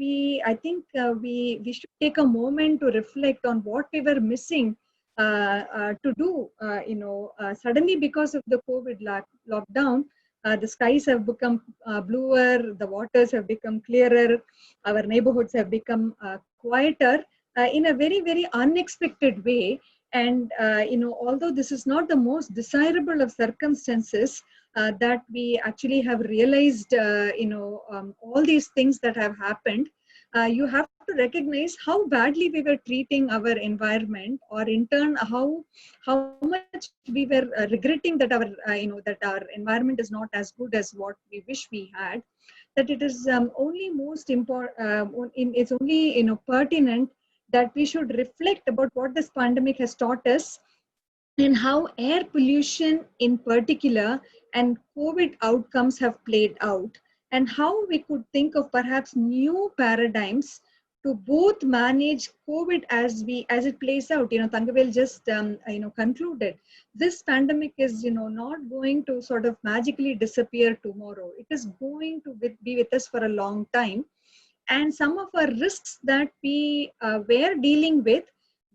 I think we should take a moment to reflect on what we were missing to do. Suddenly, because of the COVID lockdown, the skies have become bluer, the waters have become clearer, our neighborhoods have become quieter in a very, very unexpected way. And although this is not the most desirable of circumstances, that we actually have realized, all these things that have happened, you have to recognize how badly we were treating our environment, or in turn, how much we were regretting that our environment is not as good as what we wish we had. That it is only most important. It's only pertinent that we should reflect about what this pandemic has taught us, and how air pollution in particular and COVID outcomes have played out, and how we could think of perhaps new paradigms to both manage COVID as it plays out. Thangavel just concluded, this pandemic is not going to sort of magically disappear tomorrow. It is going to be with us for a long time, and some of our risks that we were dealing with,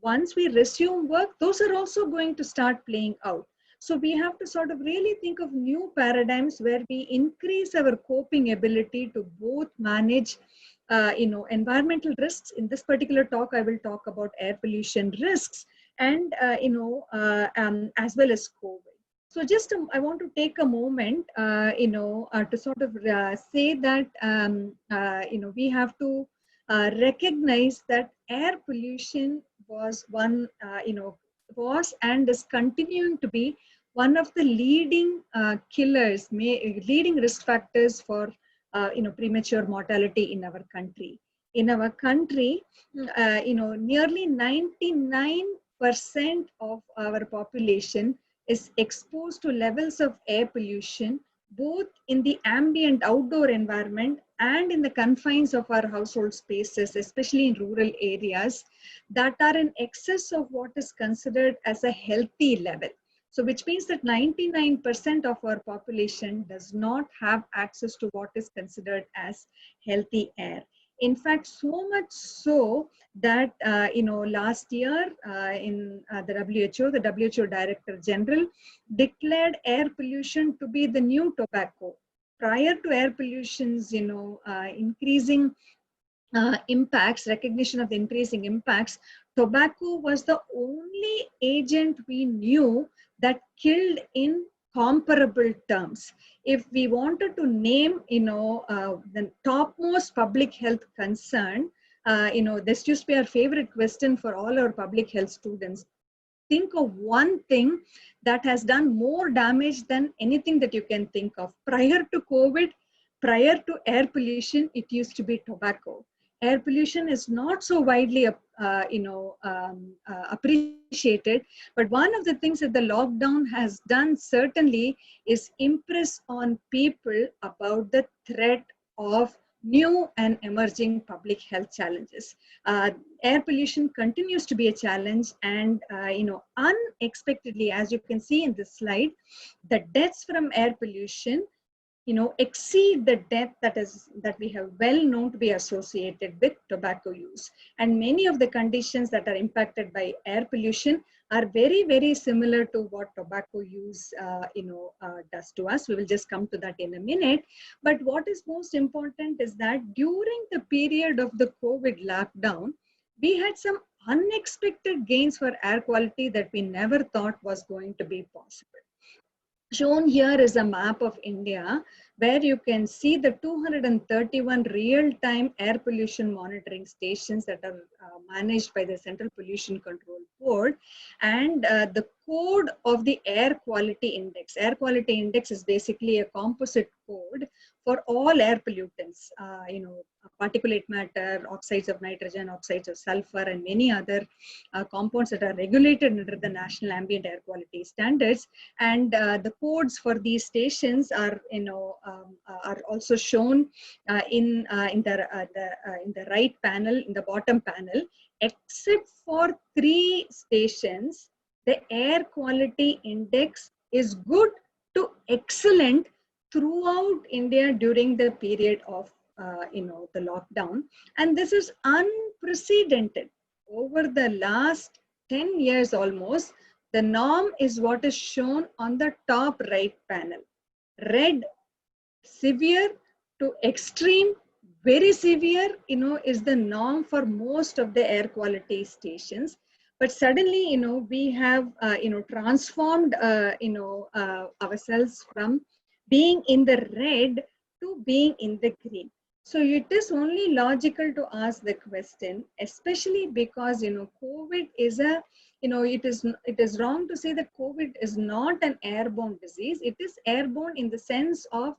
once we resume work, those are also going to start playing out. So we have to sort of really think of new paradigms where we increase our coping ability to both manage environmental risks. In this particular talk, I will talk about air pollution risks and, as well as COVID. So just I want to take a moment, to sort of say that, we have to recognize that air pollution was one, was and is continuing to be one of the leading killers, leading risk factors for, premature mortality in our country. In our country, nearly 99% of our population is exposed to levels of air pollution, both in the ambient outdoor environment and in the confines of our household spaces, especially in rural areas, that are in excess of what is considered as a healthy level. So which means that 99% of our population does not have access to what is considered as healthy air. In fact, so much so that, last year in the WHO Director General declared air pollution to be the new tobacco. Prior to air pollution's, increasing impacts, recognition of the increasing impacts, tobacco was the only agent we knew that killed in comparable terms. If we wanted to name, the topmost public health concern, this used to be our favorite question for all our public health students. Think of one thing that has done more damage than anything that you can think of. Prior to COVID, prior to air pollution, it used to be tobacco. Air pollution is not so widely, appreciated. But one of the things that the lockdown has done certainly is impress on people about the threat of new and emerging public health challenges. Air pollution continues to be a challenge, and unexpectedly, as you can see in this slide, the deaths from air pollution exceed the death that we have well known to be associated with tobacco use. And many of the conditions that are impacted by air pollution are very, very similar to what tobacco use does to us. We will just come to that in a minute. But what is most important is that during the period of the COVID lockdown, we had some unexpected gains for air quality that we never thought was going to be possible. Shown here is a map of India, where you can see the 231 real-time air pollution monitoring stations that are managed by the Central Pollution Control Board, and the code of the air quality index. Air quality index is basically a composite code for all air pollutants, particulate matter, oxides of nitrogen, oxides of sulfur, and many other compounds that are regulated under the National Ambient Air Quality Standards. And the codes for these stations are, are also shown in the right panel, in the bottom panel. Except for 3 stations, the air quality index is good to excellent throughout India during the period of the lockdown. And this is unprecedented. Over the last 10 years almost, the norm is what is shown on the top right panel. Red, severe to extreme, very severe, is the norm for most of the air quality stations. But suddenly, we have, transformed, ourselves from being in the red to being in the green. So it is only logical to ask the question, especially because, COVID is it is wrong to say that COVID is not an airborne disease. It is airborne in the sense of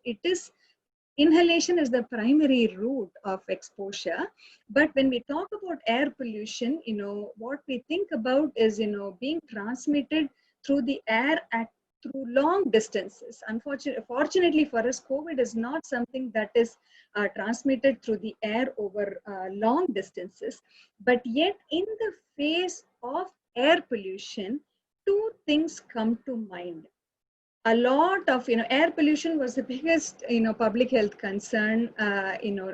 inhalation is the primary route of exposure. But when we talk about air pollution, what we think about is, being transmitted through the air through long distances. Fortunately for us, COVID is not something that is transmitted through the air over long distances. But yet, in the face of air pollution, 2 things come to mind. A lot of, air pollution was the biggest, public health concern,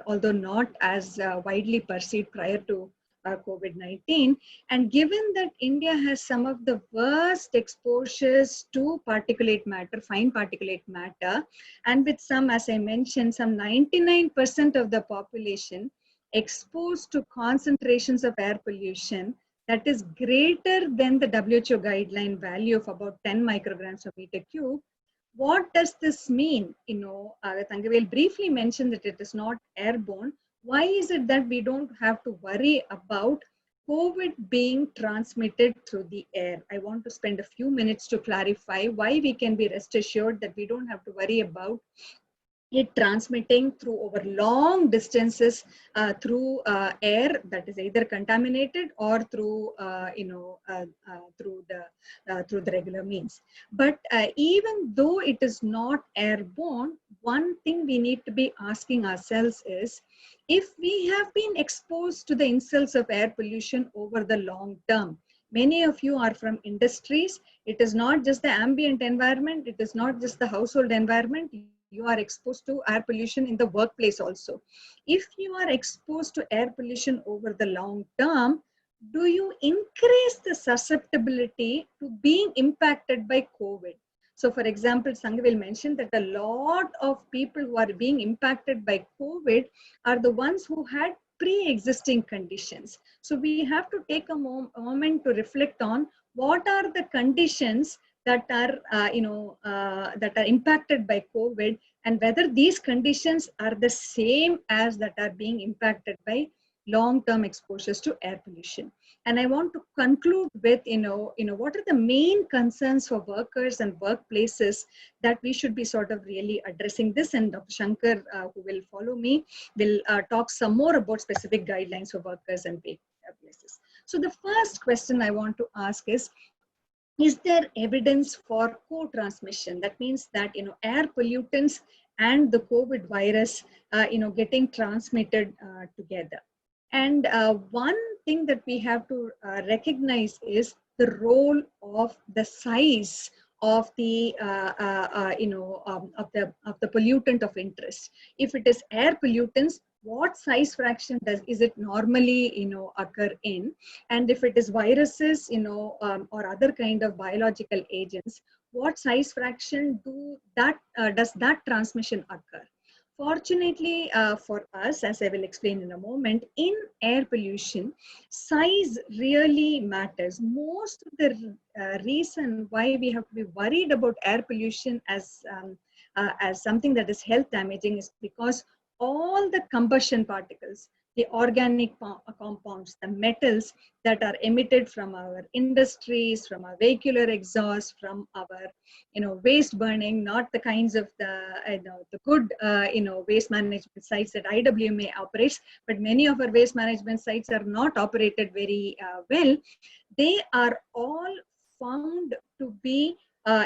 although not as widely perceived prior to COVID-19. And given that India has some of the worst exposures to particulate matter, fine particulate matter, and with some, as I mentioned, some 99% of the population exposed to concentrations of air pollution that is greater than the WHO guideline value of about 10 micrograms per meter cube, what does this mean? Thangavel briefly mentioned that it is not airborne. Why is it that we don't have to worry about COVID being transmitted through the air? I want to spend a few minutes to clarify why we can be rest assured that we don't have to worry about it transmitting through over long distances through air that is either contaminated or through through the regular means. But even though it is not airborne, one thing we need to be asking ourselves is, if we have been exposed to the insults of air pollution over the long term, many of you are from industries. It is not just the ambient environment, it is not just the household environment. You are exposed to air pollution in the workplace also. If you are exposed to air pollution over the long term, do you increase the susceptibility to being impacted by COVID? So for example, Sanghavil mentioned that a lot of people who are being impacted by COVID are the ones who had pre-existing conditions. So we have to take a moment to reflect on what are the conditions that are that are impacted by COVID, and whether these conditions are the same as that are being impacted by long-term exposures to air pollution. And I want to conclude with what are the main concerns for workers and workplaces that we should be sort of really addressing this. And Dr. Shankar, who will follow me, will talk some more about specific guidelines for workers and workplaces. So the first question I want to ask is there evidence for co-transmission? That means that air pollutants and the COVID virus getting transmitted together. And one thing that we have to recognize is the role of the size of the of the pollutant of interest. If it is air pollutants, what size fraction is it normally occur in? And if it is viruses or other kind of biological agents, what size fraction does that transmission occur? Fortunately for us, as I will explain in a moment, in air pollution, size really matters. Most of the reason why we have to be worried about air pollution as something that is health damaging is because all the combustion particles, the organic compounds, the metals that are emitted from our industries, from our vehicular exhaust, from our waste burning, not the kinds of the good waste management sites that IWMA operates, but many of our waste management sites are not operated very well. They are all found to be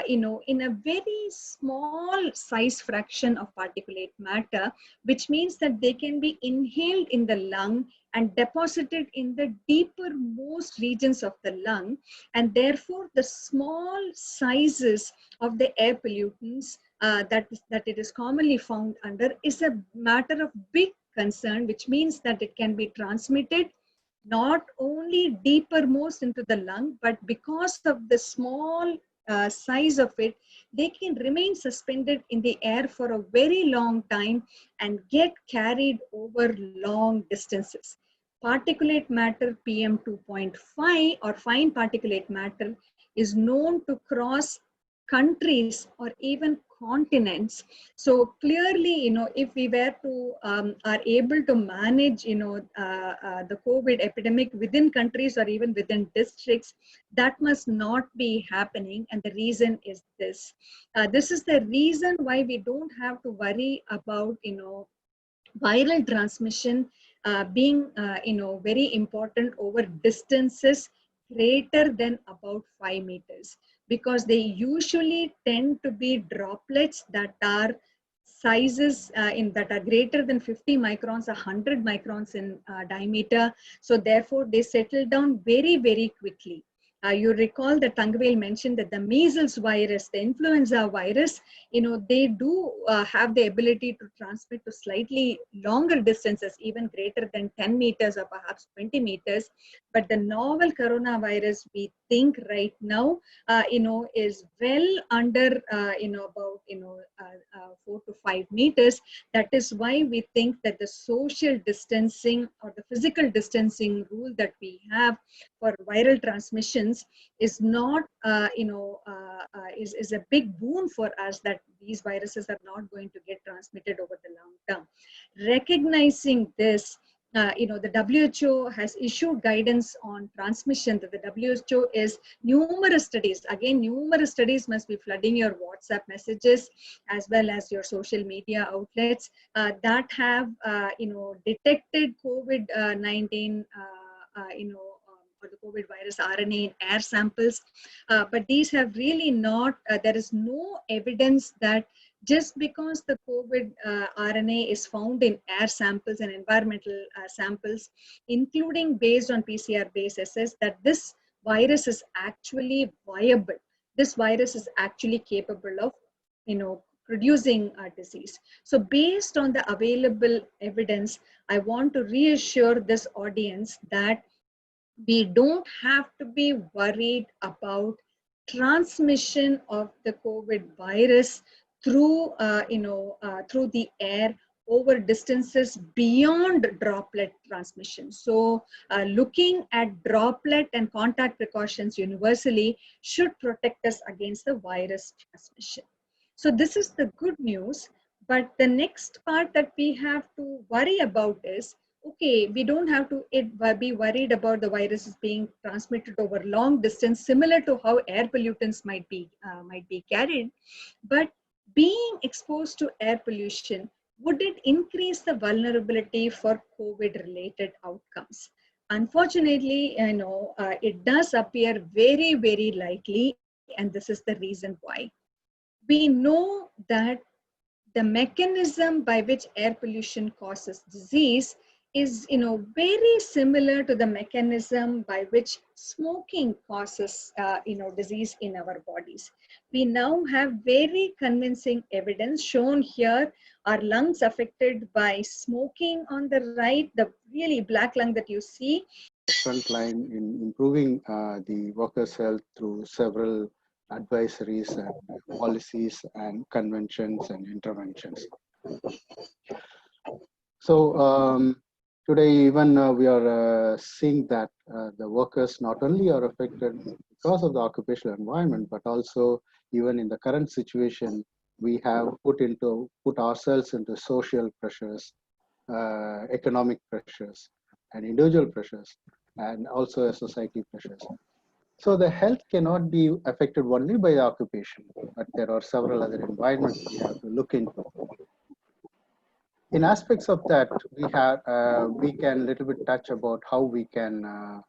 in a very small size fraction of particulate matter, which means that they can be inhaled in the lung and deposited in the deeper most regions of the lung. And therefore, the small sizes of the air pollutants that it is commonly found under is a matter of big concern, which means that it can be transmitted not only deeper most into the lung, but because of the small size of it, they can remain suspended in the air for a very long time and get carried over long distances. Particulate matter PM2.5 or fine particulate matter is known to cross countries or even continents. So clearly, if we were to are able to manage, the COVID epidemic within countries or even within districts, that must not be happening. And the reason is this. This is the reason why we don't have to worry about, viral transmission being, very important over distances greater than about 5 meters. Because they usually tend to be droplets that are sizes that are greater than 50 microns, 100 microns in diameter. So therefore, they settle down very, very quickly. You recall that Tangavell mentioned that the measles virus, the influenza virus, they do have the ability to transmit to slightly longer distances, even greater than 10 meters or perhaps 20 meters. But the novel coronavirus, we think right now, is well under, about, 4 to 5 meters. That is why we think that the social distancing or the physical distancing rule that we have for viral transmissions is not, is a big boon for us, that these viruses are not going to get transmitted over the long term. Recognizing this, the WHO has issued guidance on transmission. That the WHO is numerous studies. Again, numerous studies must be flooding your WhatsApp messages as well as your social media outlets that have, detected COVID-19, or the COVID virus RNA in air samples. But these have really not, there is no evidence that just because the COVID RNA is found in air samples and environmental samples, including based on PCR-based assays, that this virus is actually viable. This virus is actually capable of, producing a disease. So based on the available evidence, I want to reassure this audience that we don't have to be worried about transmission of the COVID virus through, through the air over distances beyond droplet transmission. So looking at droplet and contact precautions universally should protect us against the virus transmission. So this is the good news. But the next part that we have to worry about is, okay, we don't have to be worried about the viruses being transmitted over long distance, similar to how air pollutants might be carried. But being exposed to air pollution, would it increase the vulnerability for COVID-related outcomes? Unfortunately, it does appear very, very likely, and this is the reason why. We know that the mechanism by which air pollution causes disease is, very similar to the mechanism by which smoking causes, disease in our bodies. We now have very convincing evidence shown here. Our lungs affected by smoking on the right, the really black lung that you see. Front line in improving the workers' health through several advisories and policies and conventions and interventions. So today even we are seeing that the workers not only are affected because of the occupational environment, but also even in the current situation, we have put ourselves into social pressures, economic pressures, and individual pressures, and also society pressures. So the health cannot be affected only by the occupation, but there are several other environments we have to look into. In aspects of that, we can little bit touch about how we can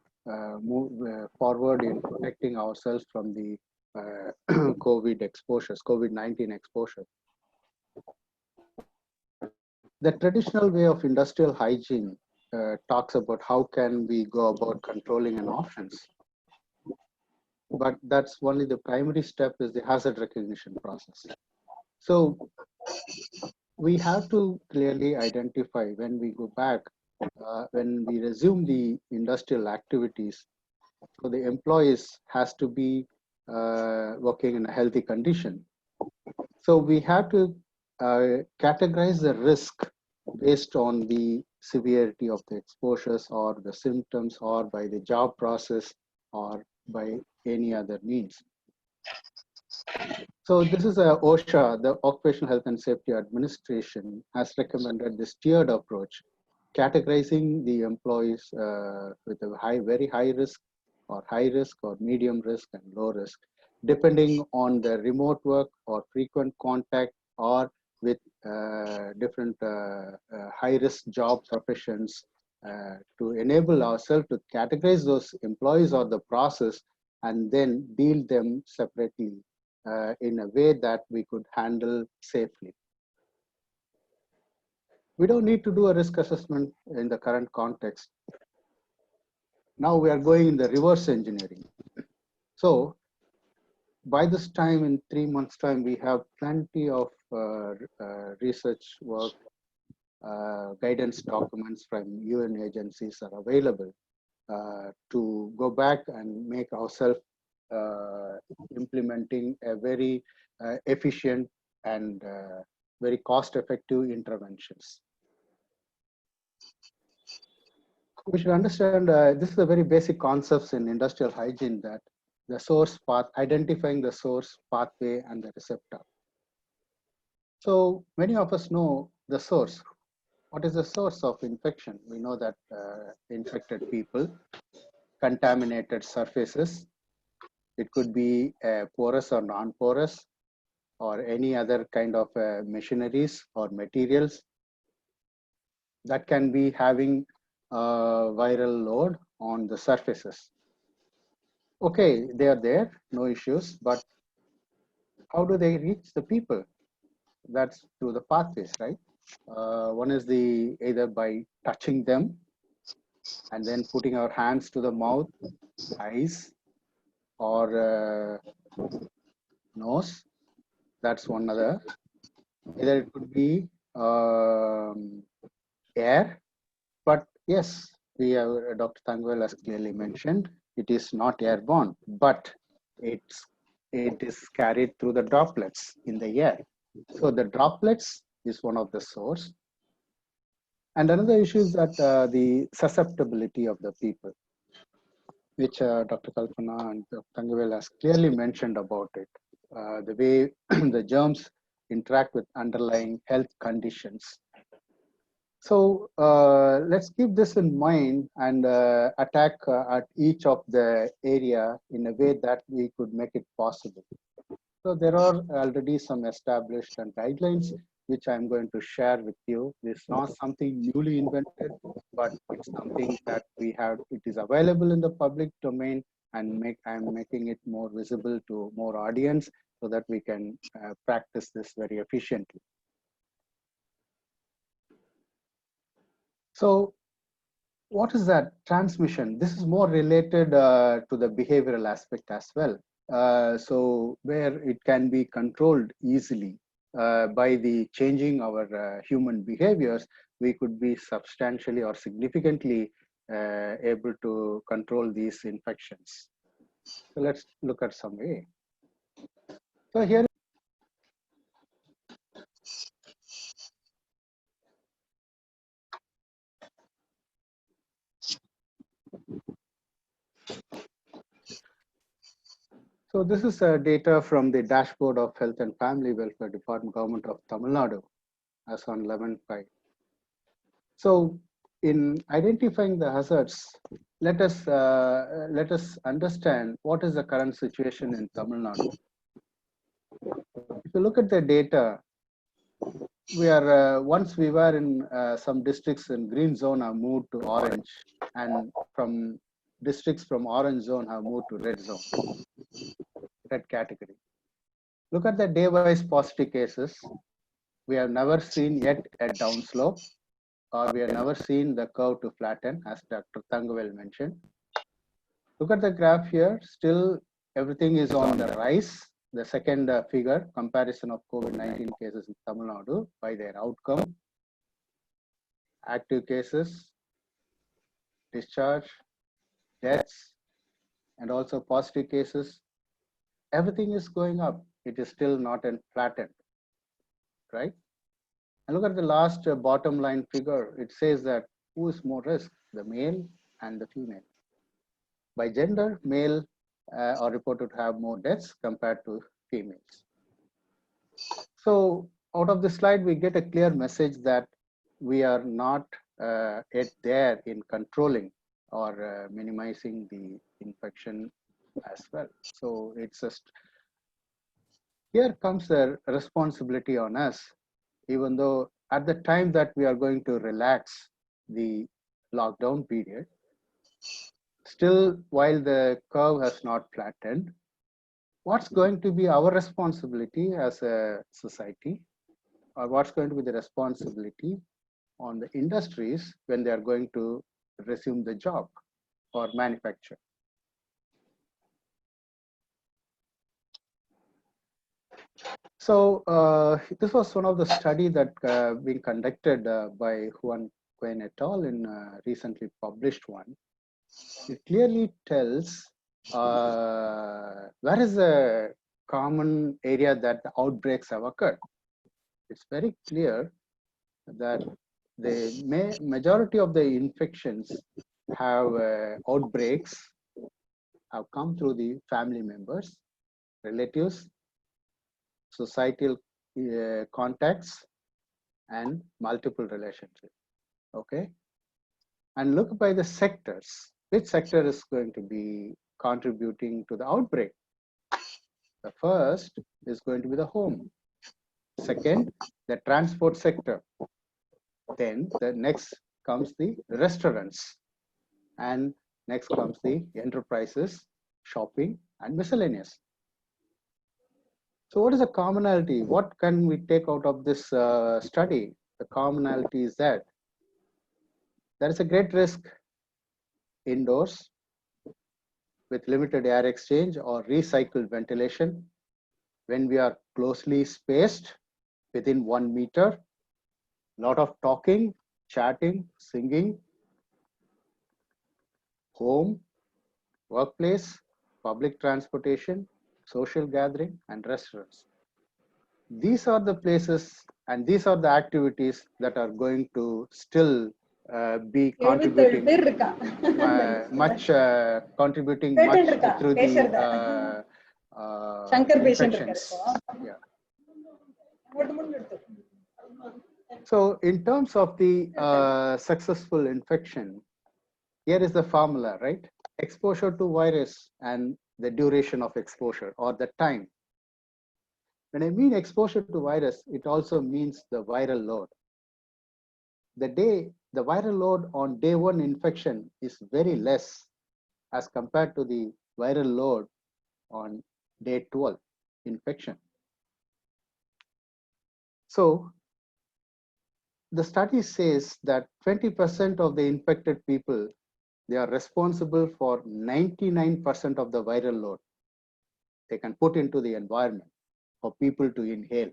move forward in protecting ourselves from the COVID exposures, COVID-19 exposure. The traditional way of industrial hygiene talks about how can we go about controlling an offense. But that's only the primary step is the hazard recognition process. So we have to clearly identify when we go back, when we resume the industrial activities, so the employees has to be working in a healthy condition. So we have to categorize the risk based on the severity of the exposures or the symptoms or by the job process or by any other means. So this is a OSHA, the Occupational Health and Safety Administration, has recommended this tiered approach, categorizing the employees with a very high risk or medium risk and low risk, depending on the remote work or frequent contact or with different high risk job professions to enable ourselves to categorize those employees or the process and then deal them separately in a way that we could handle safely. We don't need to do a risk assessment in the current context. Now we are going in the reverse engineering. So by this time, in 3 months' time, we have plenty of research work, guidance documents from UN agencies are available to go back and make ourselves implementing a very efficient and very cost-effective interventions. We should understand this is a very basic concepts in industrial hygiene, that the source path, identifying the source, pathway, and the receptor. So many of us know the source. What is the source of infection? We know that infected people, contaminated surfaces. It could be porous or non-porous, or any other kind of machineries or materials that can be having viral load on the surfaces. Okay, they are there, no issues, but how do they reach the people? That's through the pathways, right? One is either by touching them and then putting our hands to the mouth, eyes, or nose. That's one other. Either it could be air, but yes, we have Dr. Tangwell has clearly mentioned it is not airborne, but it is carried through the droplets in the air. So the droplets is one of the source. And another issue is that the susceptibility of the people, which Dr. Kalpana and Dr. Tangwell has clearly mentioned about it. The way the germs interact with underlying health conditions. So let's keep this in mind and attack at each of the area in a way that we could make it possible. So there are already some established and guidelines which I'm going to share with you. It's not something newly invented, but it's something that we have. It is available in the public domain, and I'm making it more visible to more audience so that we can practice this very efficiently. So what is that transmission? This is more related to the behavioral aspect as well. So where it can be controlled easily by the changing our human behaviors, we could be substantially or significantly able to control these infections. So let's look at some way. So here. So this is data from the dashboard of Health and Family Welfare Department, Government of Tamil Nadu, as on 11/5. So in identifying the hazards, let us understand what is the current situation in Tamil Nadu. If you look at the data, we are once we were in some districts in green zone have moved to orange, and from districts from orange zone have moved to red zone, red category. Look at the day-wise positive cases. We have never seen yet a downslope, or we have never seen the curve to flatten, as Dr. Tangwell mentioned. Look at the graph here. Still, everything is on the rise. The second figure, comparison of COVID-19 cases in Tamil Nadu by their outcome, active cases, discharge, deaths, and also positive cases. Everything is going up. It is still not flattened, right? And look at the last bottom line figure. It says that who is more risk, the male and the female. By gender, male are reported to have more deaths compared to females. So out of this slide, we get a clear message that we are not yet there in controlling or minimizing the infection as well. So it's just, here comes the responsibility on us, even though at the time that we are going to relax the lockdown period, still while the curve has not flattened, what's going to be our responsibility as a society, or what's going to be the responsibility on the industries when they are going to resume the job or manufacture? So this was one of the study that being conducted by Juan Quinn et al. In recently published one. It clearly tells where is the common area that the outbreaks have occurred. It's very clear that the majority of the infections have outbreaks have come through the family members, relatives, societal contacts, and multiple relationships. Okay, and look by the sectors. Which sector is going to be contributing to the outbreak? The first is going to be the home. Second, the transport sector. Then the next comes the restaurants. And next comes the enterprises, shopping, and miscellaneous. So what is the commonality? What can we take out of this study? The commonality is that there is a great risk indoors with limited air exchange or recycled ventilation when we are closely spaced within 1 meter, lot of talking, chatting, singing, home, workplace, public transportation, social gathering, and restaurants. These are the places and these are the activities that are going to still be contributing much contributing much through the infections. Yeah. So in terms of the successful infection, here is the formula, right? Exposure to virus and the duration of exposure or the time. When I mean exposure to virus, it also means the viral load. The viral load on day 1 infection is very less as compared to the viral load on day 12 infection. So the study says that 20% of the infected people, they are responsible for 99% of the viral load they can put into the environment for people to inhale.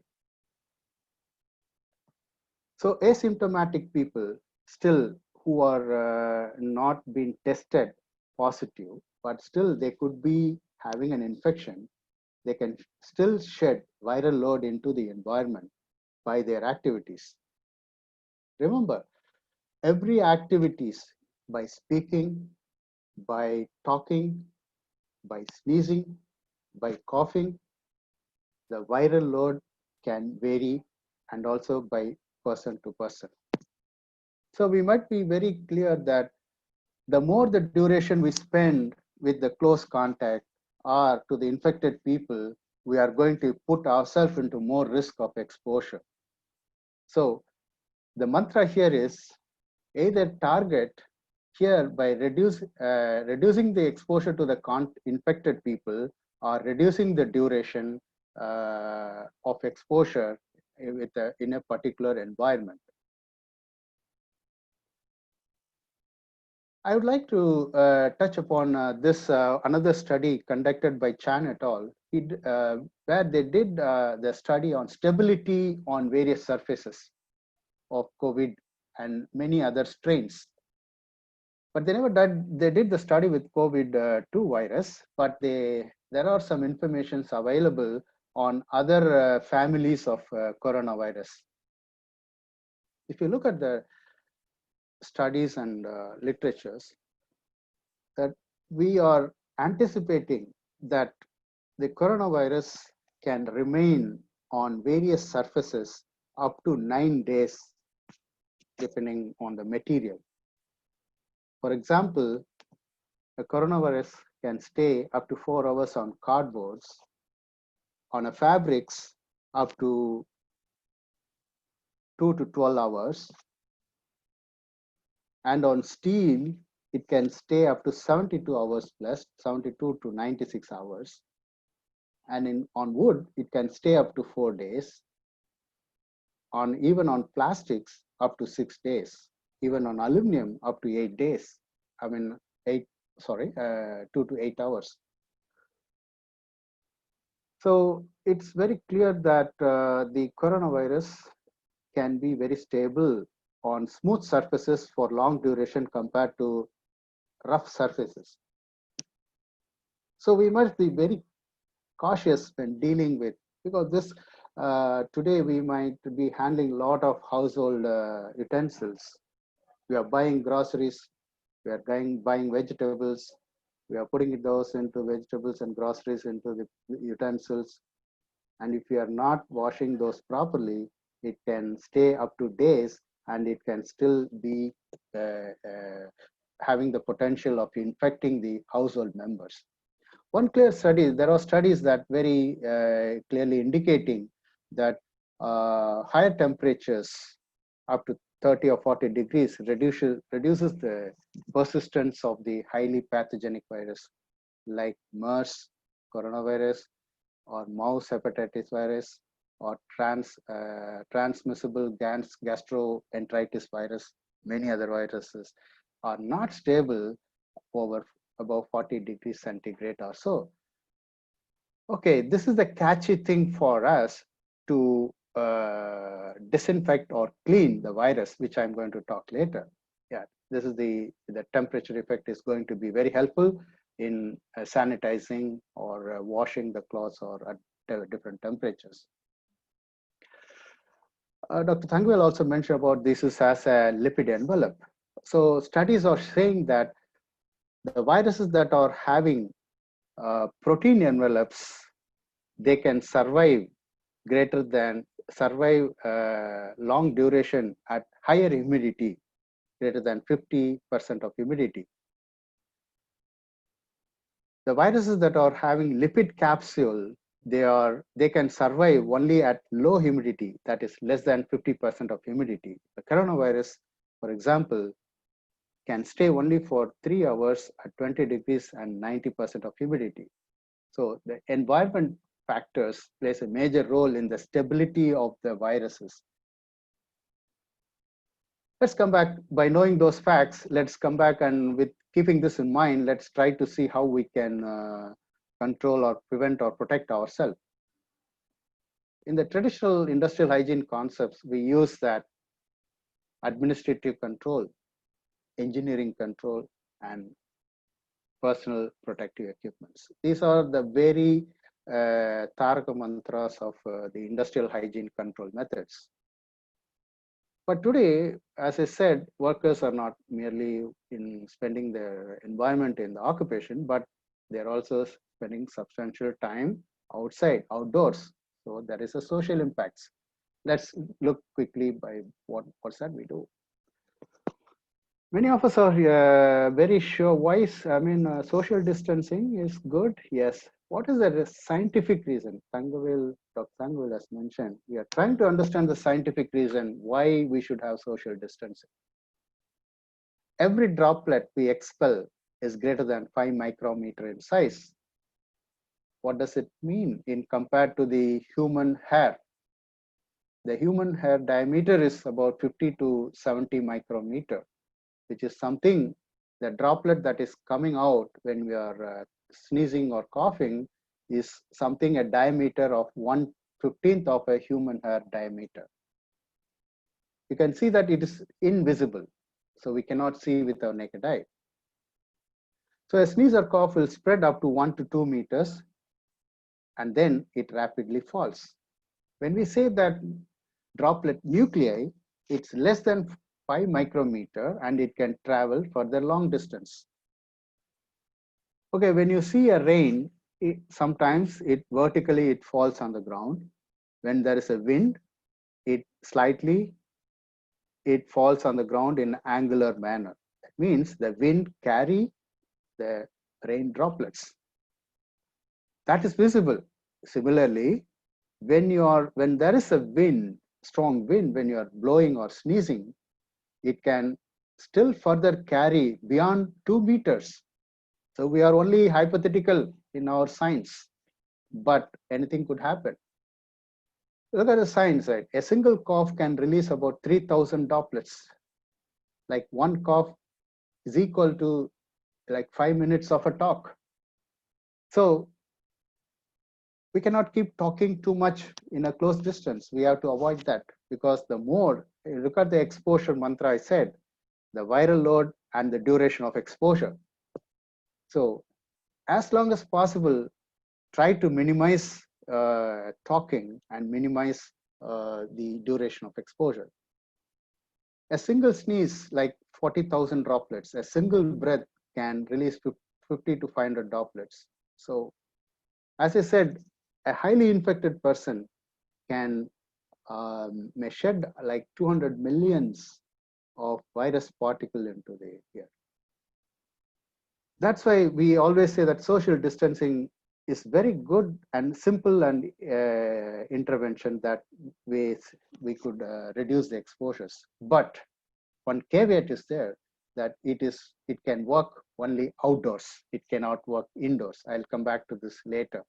So asymptomatic people still who are not being tested positive, but still they could be having an infection, they can still shed viral load into the environment by their activities. Remember, every activities by speaking, by talking, by sneezing, by coughing, the viral load can vary and also by person to person. So we might be very clear that the more the duration we spend with the close contact or to the infected people, we are going to put ourselves into more risk of exposure. So the mantra here is either target here by reducing the exposure to the infected people or reducing the duration of exposure in a particular environment. I would like to touch upon this another study conducted by Chan et al. Where they did the study on stability on various surfaces of COVID and many other strains. But they never did. They did the study with COVID-2 virus, but there are some informations available on other families of coronavirus. If you look at the studies and literatures, that we are anticipating that the coronavirus can remain on various surfaces up to 9 days, depending on the material. For example, a coronavirus can stay up to 4 hours on cardboards, on a fabrics up to 2 to 12 hours, and on steel, it can stay up to 72 hours plus, 72 to 96 hours. And on wood, it can stay up to 4 days. Even on plastics, up to 6 days. Even on aluminum, up to 8 days. 2 to 8 hours. So it's very clear that the coronavirus can be very stable on smooth surfaces for long duration compared to rough surfaces. So we must be very cautious when dealing with, because this today we might be handling a lot of household utensils. We are buying groceries, we are buying vegetables, we are putting those into vegetables and groceries into the utensils. And if we are not washing those properly, it can stay up to days and it can still be having the potential of infecting the household members. One clear study, there are studies that very clearly indicating that higher temperatures up to 30 or 40 degrees reduces the persistence of the highly pathogenic virus like MERS, coronavirus, or mouse hepatitis virus, or transmissible gastroenteritis virus. Many other viruses are not stable over above 40 degrees centigrade or so. Okay, this is the catchy thing for us to disinfect or clean the virus, which I'm going to talk later. Yeah, this is the temperature effect is going to be very helpful in sanitizing or washing the clothes or at different temperatures. Dr. Thangvel also mentioned about this is as a lipid envelope. So studies are saying that the viruses that are having protein envelopes, they can survive long duration at higher humidity, greater than 50% of humidity. The viruses that are having lipid capsule, they can survive only at low humidity, that is less than 50% of humidity. The coronavirus, for example, can stay only for 3 hours at 20 degrees and 90% of humidity. So the environment factors plays a major role in the stability of the viruses. Let's come back, by knowing those facts, let's come back and with keeping this in mind, let's try to see how we can control or prevent or protect ourselves. In the traditional industrial hygiene concepts, we use that administrative control, engineering control, and personal protective equipments. These are the very Taraka mantras of the industrial hygiene control methods. But today, as I said, workers are not merely in spending their environment in the occupation, but they're also spending substantial time outside, outdoors. So there is a social impacts. Let's look quickly by what's that we do. Many of us are very sure why social distancing is good. Yes. What is the scientific reason? Dr. Thangvel has mentioned, we are trying to understand the scientific reason why we should have social distancing. Every droplet we expel is greater than 5 micrometer in size. What does it mean in compared to the human hair? The human hair diameter is about 50 to 70 micrometer, which is something, the droplet that is coming out when we are sneezing or coughing is something a diameter of 1/15 of a human hair diameter. You can see that it is invisible, so we cannot see with our naked eye. So a sneeze or cough will spread up to 1 to 2 meters and then it rapidly falls. When we say that droplet nuclei, it's less than 5 micrometer and it can travel further long distance. Okay, when you see a rain, sometimes it vertically it falls on the ground. When there is a wind, it falls on the ground in an angular manner. That means the wind carry the rain droplets. That is visible. Similarly, when there is a wind, strong wind, when you are blowing or sneezing, it can still further carry beyond 2 meters. So we are only hypothetical in our science, but anything could happen. Look at the science side. A single cough can release about 3,000 droplets. Like one cough is equal to like 5 minutes of a talk. So we cannot keep talking too much in a close distance. We have to avoid that, because the more, look at the exposure mantra I said, the viral load and the duration of exposure. So as long as possible, try to minimize talking and minimize the duration of exposure. A single sneeze, like 40,000 droplets, a single breath can release 50 to 500 droplets. So as I said, a highly infected person may shed like 200 millions of virus particle into the air. That's why we always say that social distancing is very good and simple and intervention that we could reduce the exposures. But one caveat is there, that it can work only outdoors. It cannot work indoors. I'll come back to this later.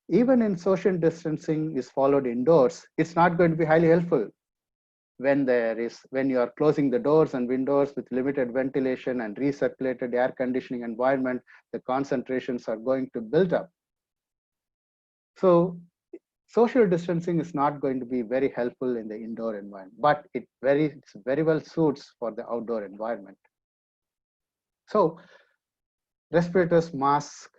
Even in social distancing is followed indoors, it's not going to be highly helpful when you are closing the doors and windows with limited ventilation and recirculated air conditioning environment. The concentrations are going to build up. So social distancing is not going to be very helpful in the indoor environment, but it very well suits for the outdoor environment. So respirators, mask,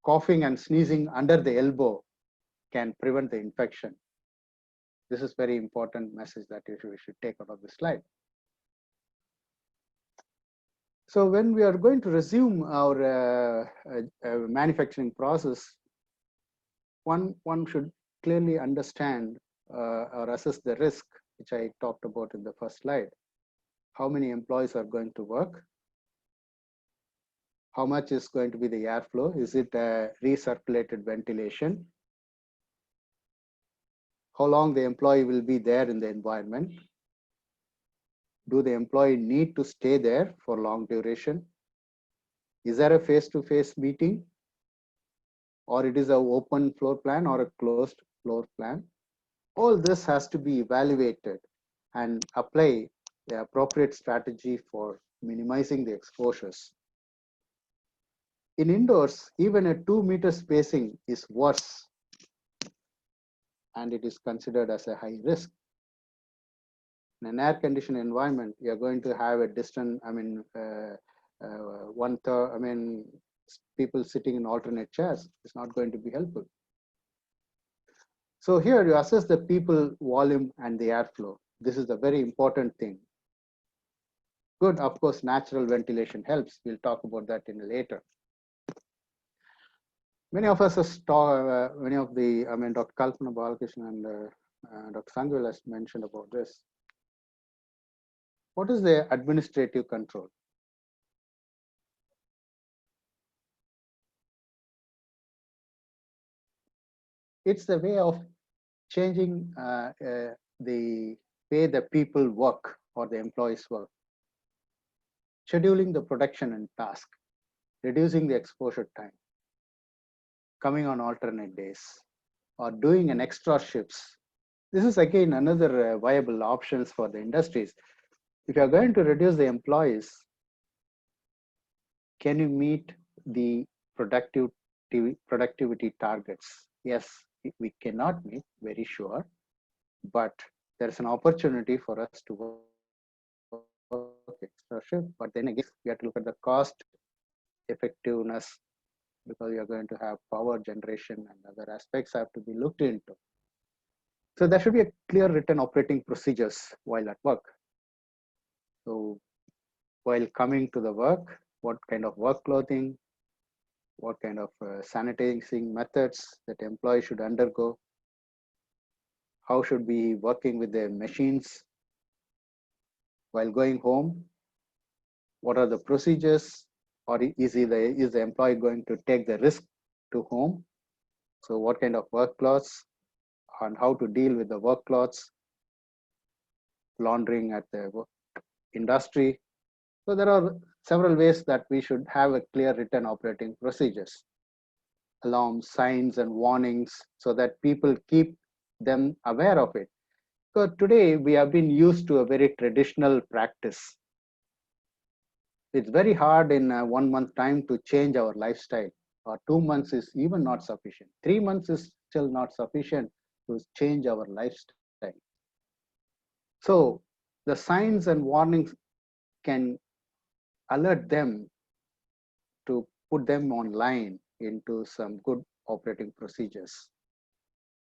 coughing and sneezing under the elbow can prevent the infection. This is very important message that we should take out of the slide. So when we are going to resume our manufacturing process, one should clearly understand or assess the risk, which I talked about in the first slide. How many employees are going to work? How much is going to be the airflow? Is it recirculated ventilation? How long the employee will be there in the environment? Do the employee need to stay there for long duration? Is there a face-to-face meeting? Or it is an open floor plan or a closed floor plan? All this has to be evaluated and apply the appropriate strategy for minimizing the exposures. In indoors, even a 2-meter spacing is worse, and it is considered as a high risk. In an air-conditioned environment, you are going to have a distant, people sitting in alternate chairs. It's not going to be helpful. So here you assess the people volume and the airflow. This is a very important thing. Good, of course, natural ventilation helps. We'll talk about that in later. Many of us Dr. Kalpana Balakrishnan and Dr. Sangwil has mentioned about this. What is the administrative control? It's the way of changing the way the people work or the employees work. Scheduling the production and task, reducing the exposure time, coming on alternate days, or doing an extra shifts. This is again another viable options for the industries. If you are going to reduce the employees, can you meet the productivity targets? Yes, we cannot meet, very sure, but there's an opportunity for us to work extra shift. But then again, we have to look at the cost effectiveness, because you're going to have power generation and other aspects have to be looked into. So there should be a clear written operating procedures while at work. So while coming to the work, what kind of work clothing, what kind of sanitizing methods that employee should undergo, how should be working with the machines while going home, what are the procedures, or is the employee going to take the risk to home? So what kind of work clothes and how to deal with the work clothes, laundering at the industry. So there are several ways that we should have a clear written operating procedures, alarms, signs and warnings, so that people keep them aware of it. So today we have been used to a very traditional practice. It's very hard in 1 month time to change our lifestyle. or 2 months is even not sufficient. 3 months is still not sufficient to change our lifestyle. So the signs and warnings can alert them to put them online into some good operating procedures.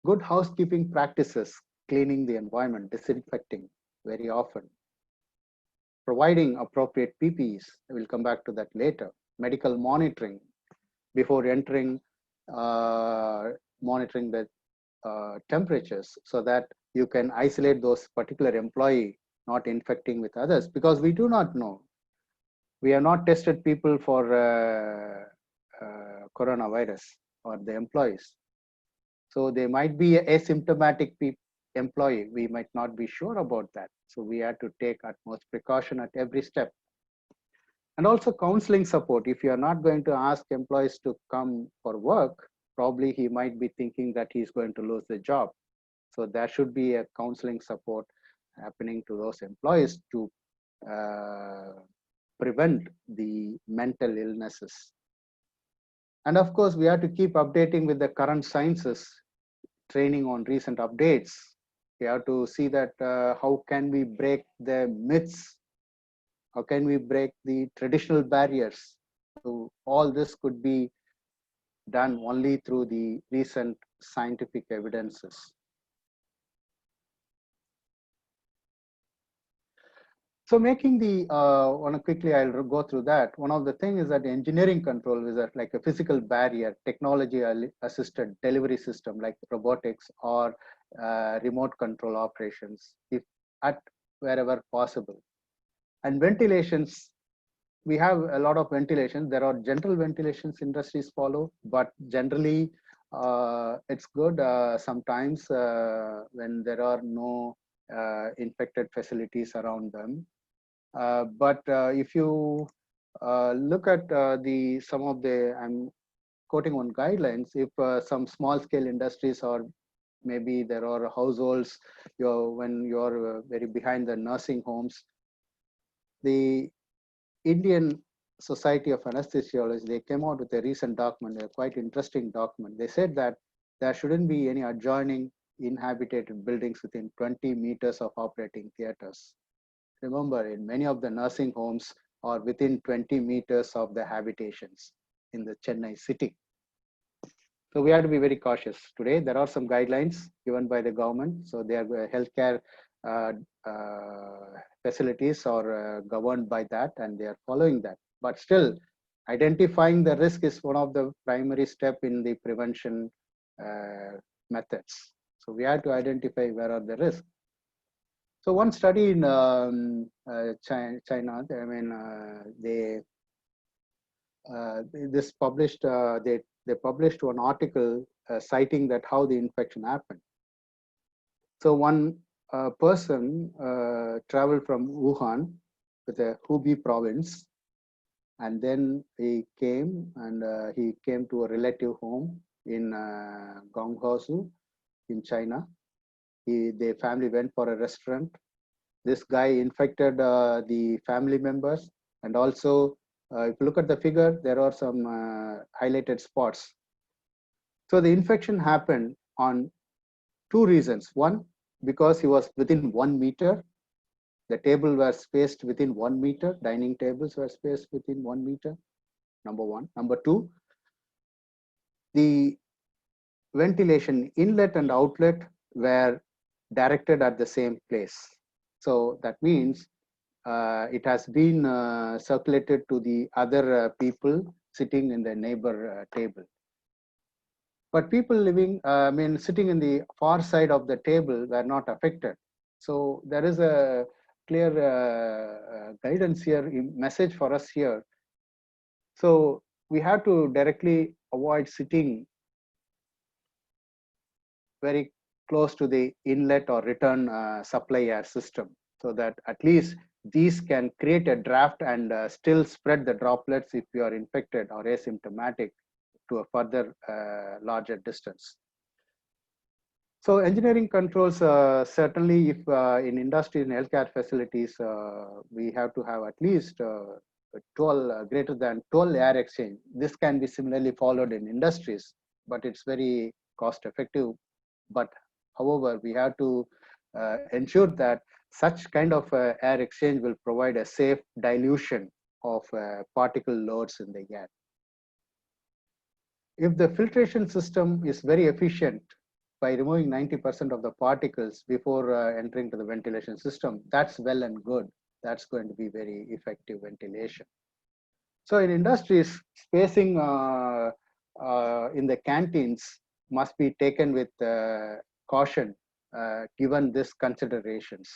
Good housekeeping practices, cleaning the environment, disinfecting very often, providing appropriate PPEs, I will come back to that later, medical monitoring before entering, monitoring the temperatures so that you can isolate those particular employee not infecting with others, because we do not know. We have not tested people for coronavirus or the employees. So they might be asymptomatic employee. We might not be sure about that. So we have to take utmost precaution at every step. And also counseling support. If you are not going to ask employees to come for work, probably he might be thinking that he's going to lose the job. So there should be a counseling support happening to those employees to prevent the mental illnesses. And of course, we have to keep updating with the current sciences, training on recent updates. We have to see that how can we break the myths? How can we break the traditional barriers? So all this could be done only through the recent scientific evidences. So making the, quickly I'll go through that. One of the things is that engineering control is like a physical barrier, technology assisted delivery system like robotics or remote control operations, if at wherever possible. And ventilations, we have a lot of ventilation. There are general ventilations industries follow, but generally it's good sometimes when there are no infected facilities around them. But if you look at some of the, I'm quoting on guidelines, if some small scale industries or maybe there are households, when you're very behind the nursing homes, the Indian Society of Anesthesiologists, they came out with a recent document, a quite interesting document. They said that there shouldn't be any adjoining inhabited buildings within 20 meters of operating theaters. Remember, in many of the nursing homes are within 20 meters of the habitations in the Chennai city. So we have to be very cautious. Today, there are some guidelines given by the government. So they are healthcare facilities are governed by that and they are following that. But still, identifying the risk is one of the primary steps in the prevention methods. So we have to identify where are the risks. So one study in China, I mean, they published one article citing that how the infection happened. So one person traveled from Wuhan to the Hubei province, and then he came to a relative home in Guangzhou in China. The family went for a restaurant. This guy infected the family members, and also if you look at the figure, there are some highlighted spots. So the infection happened on two reasons. One, because he was within 1 meter. The table was spaced within 1 meter. Dining tables were spaced within 1 meter. Number one. Number two, the ventilation inlet and outlet were directed at the same place. So that means it has been circulated to the other people sitting in the neighbor table. But people living, sitting in the far side of the table were not affected. So there is a clear guidance here, message for us here. So we have to directly avoid sitting very close to the inlet or return supply air system, so that at least these can create a draft and still spread the droplets if you are infected or asymptomatic to a further larger distance. So engineering controls, certainly if in industry and healthcare facilities, we have to have at least greater than 12 air exchange. This can be similarly followed in industries, but it's very cost effective. But however, we have to ensure that such kind of air exchange will provide a safe dilution of particle loads in the air. If the filtration system is very efficient by removing 90% of the particles before entering to the ventilation system, that's well and good. That's going to be very effective ventilation. So in industries, spacing in the canteens must be taken with caution given these considerations.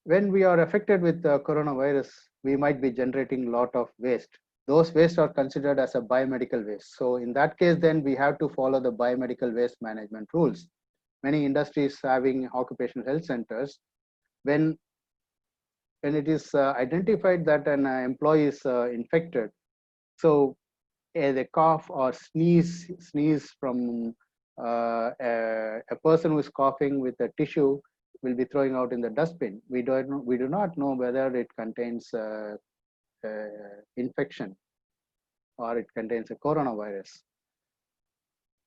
When we are affected with the coronavirus, we might be generating a lot of waste. Those waste are considered as a biomedical waste. So in that case, then we have to follow the biomedical waste management rules. Many industries having occupational health centers, when it is identified that an employee is infected, so a cough or sneeze from a person who is coughing with a tissue will be throwing out in the dustbin. We do not know whether it contains infection or it contains a coronavirus.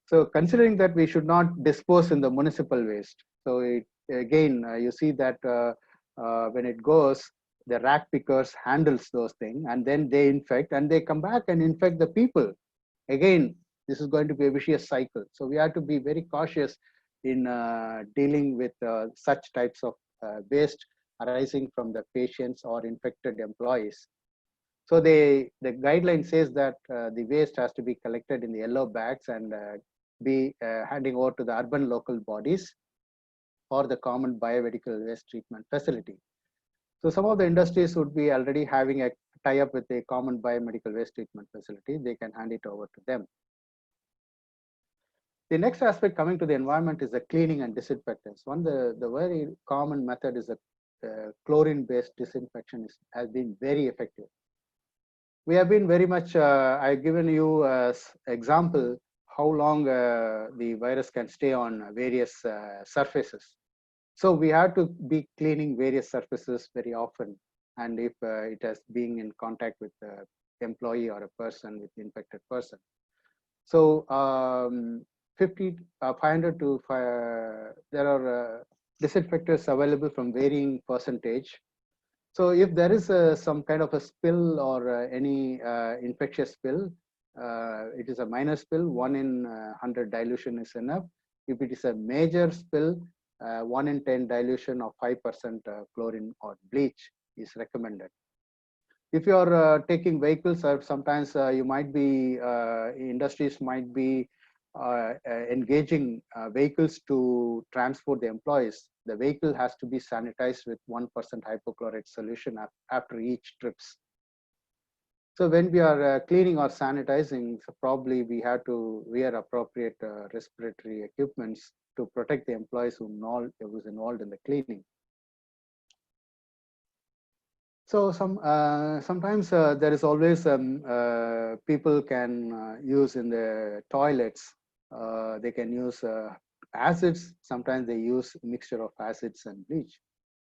So considering that we should not dispose in the municipal waste. So you see that when it goes, the rat pickers handles those things and then they infect and they come back and infect the people. Again, this is going to be a vicious cycle. So we have to be very cautious in dealing with such types of waste arising from the patients or infected employees. So the guideline says that the waste has to be collected in the yellow bags and be handing over to the urban local bodies or the common biomedical waste treatment facility. So some of the industries would be already having a tie-up with a common biomedical waste treatment facility. They can hand it over to them. The next aspect coming to the environment is the cleaning and disinfectants. The very common method is the chlorine-based disinfection has been very effective. We have been very much, I've given you as example how long the virus can stay on various surfaces. So we have to be cleaning various surfaces very often. And if it has been in contact with the employee or a person with the infected person. So 500 to there are disinfectants available from varying percentage. So if there is some kind of a spill or any infectious spill, it is a minor spill, 1 in 100 dilution is enough. If it is a major spill, 1 in 10 dilution of 5% chlorine or bleach is recommended. If you are taking vehicles, or sometimes you might be, industries might be engaging vehicles to transport the employees. The vehicle has to be sanitized with 1% hypochlorite solution after each trips. So when we are cleaning or sanitizing, so probably we have to wear appropriate respiratory equipments to protect the employees who's involved in the cleaning. So sometimes there is always people can use in the toilets. They can use acids. Sometimes they use mixture of acids and bleach.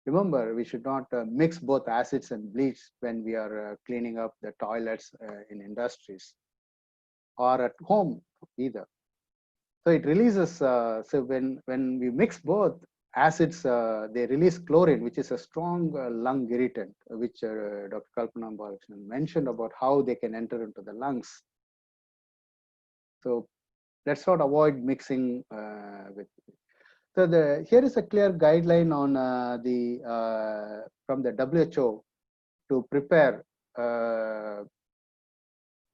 Remember, we should not mix both acids and bleach when we are cleaning up the toilets in industries or at home either. So it releases, so when we mix both acids, they release chlorine, which is a strong lung irritant, which Dr. Kalpana Balakrishnan mentioned about how they can enter into the lungs. So let's not avoid mixing with. So here is a clear guideline on from the WHO to prepare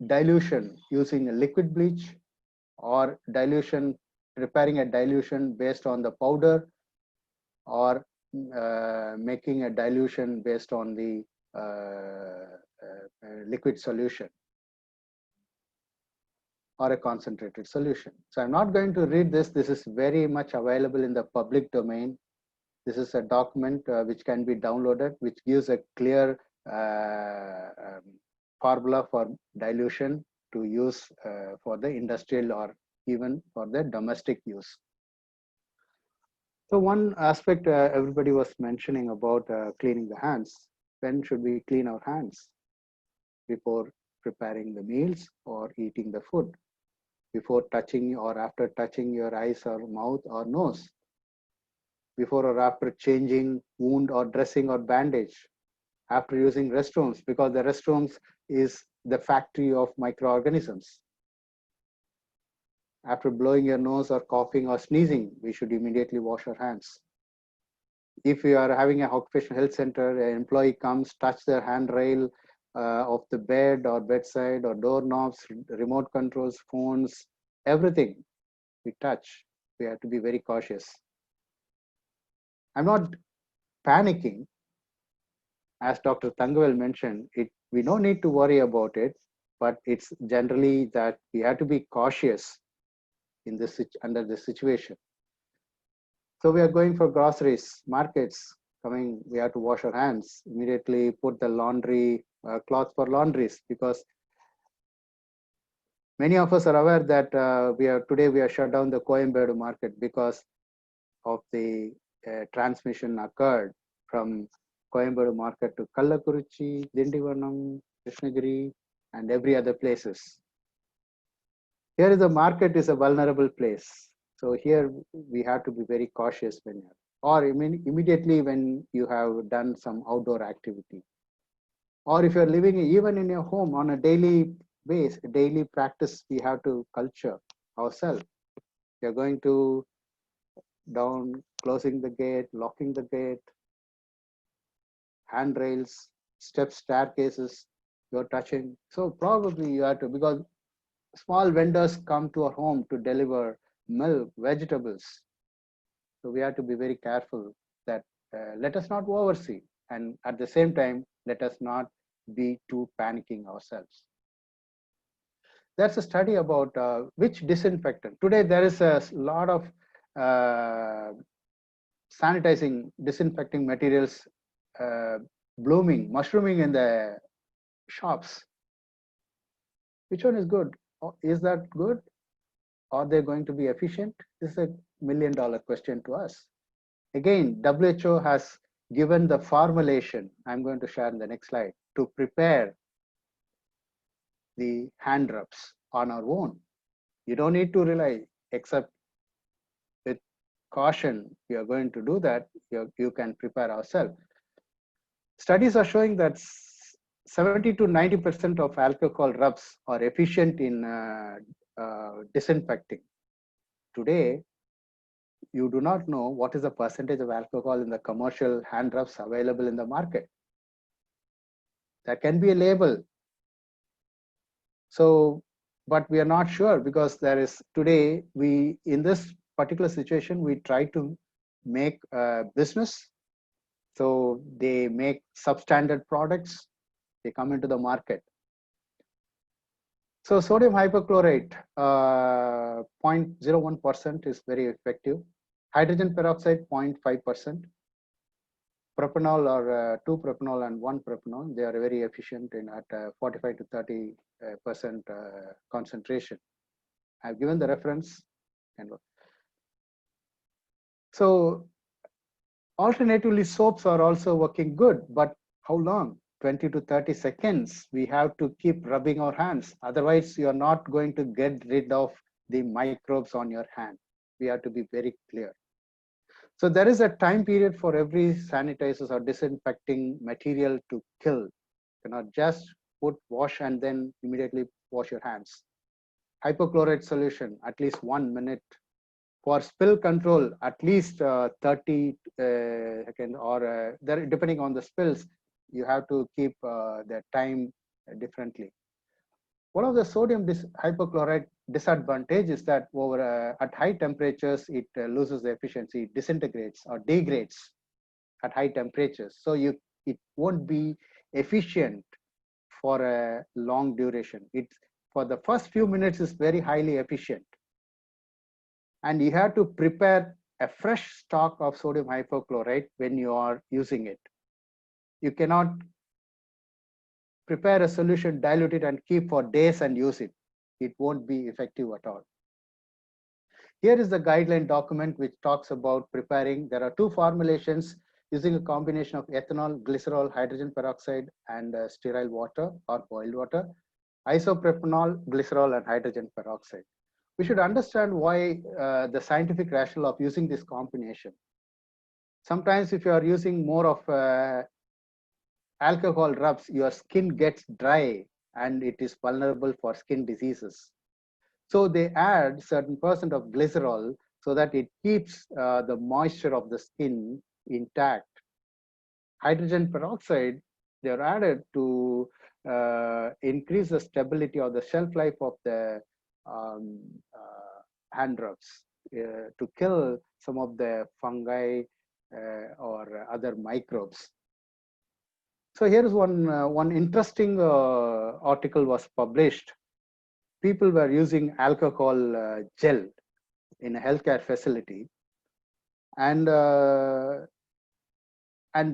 dilution using a liquid bleach or dilution, preparing a dilution based on the powder or making a dilution based on the liquid solution or a concentrated solution. So I'm not going to read this. This is very much available in the public domain. This is a document which can be downloaded, which gives a clear formula for dilution to use for the industrial or even for the domestic use. So one aspect everybody was mentioning about cleaning the hands. when should we clean our hands? Before preparing the meals or eating the food, before touching or after touching your eyes or mouth or nose, before or after changing wound or dressing or bandage, after using restrooms, because the restrooms is the factory of microorganisms. After blowing your nose or coughing or sneezing, we should immediately wash our hands. If you are having a occupational health center, an employee comes, touch their handrail of the bed or bedside or doorknobs, remote controls, phones, everything we touch, we have to be very cautious. I'm not panicking. As Dr. Thangavel mentioned, we don't need to worry about it, but it's generally that we have to be cautious in this under this situation. So we are going for groceries, markets coming, we have to wash our hands, immediately put the laundry, cloth for laundries, because many of us are aware that today we are shut down the Coimbatore market because of the transmission occurred from Coimbatore market to Kallakurichi, Dindivanam, Krishnagiri, and every other places. Here is the market is a vulnerable place. So here we have to be very cautious when you're, or immediately when you have done some outdoor activity. Or if you're living even in your home on a daily base, daily practice, we have to culture ourselves. You're going to down, closing the gate, locking the gate, handrails, steps, staircases, you're touching. So probably you have to, because small vendors come to our home to deliver milk, vegetables. So we have to be very careful that let us not oversee, and at the same time, let us not be too panicking ourselves. There's a study about which disinfectant. Today there is a lot of sanitizing, disinfecting materials blooming, mushrooming in the shops. Which one is good? Is that good? Are they going to be efficient? This is $1 million question to us. Again, WHO has given the formulation, I'm going to share in the next slide, to prepare the hand rubs on our own. You don't need to rely, except with caution, we are going to do that, you can prepare ourselves. Studies are showing that 70 to 90% of alcohol rubs are efficient in disinfecting. Today, you do not know what is the percentage of alcohol in the commercial hand rubs available in the market. There can be a label. So, but we are not sure, because there is today, in this particular situation, we try to make a business. So they make substandard products, they come into the market. So sodium hypochlorite, 0.01% is very effective. Hydrogen peroxide, 0.5%. Propanol or 2-propanol and 1-propanol, they are very efficient in at 45 to 30% concentration. I've given the reference. So alternatively, soaps are also working good, but how long? 20 to 30 seconds. We have to keep rubbing our hands. Otherwise, you're not going to get rid of the microbes on your hand. We have to be very clear. So there is a time period for every sanitizers or disinfecting material to kill. You cannot just wash and then immediately wash your hands. Hypochlorite solution, at least 1 minute. For spill control, at least 30 seconds, or depending on the spills, you have to keep the time differently. One of the sodium hypochlorite disadvantage is that at high temperatures, it loses the efficiency, disintegrates or degrades at high temperatures. So it won't be efficient for a long duration. For the first few minutes is very highly efficient. And you have to prepare a fresh stock of sodium hypochlorite when you are using it. You cannot prepare a solution, dilute it, and keep for days and use it. It won't be effective at all. Here is the guideline document which talks about preparing. There are 2 formulations using a combination of ethanol, glycerol, hydrogen peroxide, and sterile water or boiled water, isopropanol, glycerol, and hydrogen peroxide. We should understand why the scientific rationale of using this combination. Sometimes if you are using more of alcohol rubs, your skin gets dry and it is vulnerable for skin diseases. So they add certain percent of glycerol so that it keeps the moisture of the skin intact. Hydrogen peroxide, they're added to increase the stability or the shelf life of the hand rubs to kill some of the fungi or other microbes. So here's one interesting article was published. People were using alcohol gel in a healthcare facility, and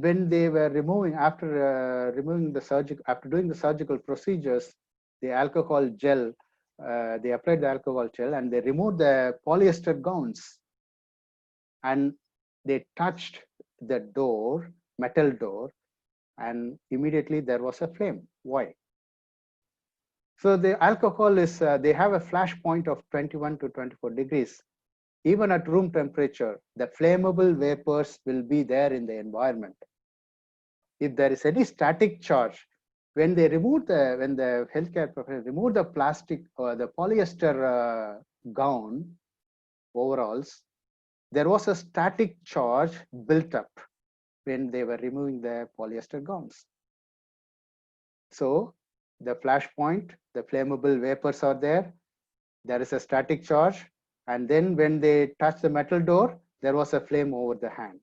when they were removing after doing the surgical procedures, the alcohol gel, they applied the alcohol gel and they removed the polyester gowns, and they touched the door, metal door, and immediately there was a flame. Why? So the alcohol is, they have a flash point of 21 to 24 degrees. Even at room temperature, the flammable vapors will be there in the environment. If there is any static charge, when the healthcare professionals removed the plastic or the polyester gown overalls, there was a static charge built up when they were removing the polyester gowns. So the flash point, the flammable vapors are there. There is a static charge. And then when they touch the metal door, there was a flame over the hand.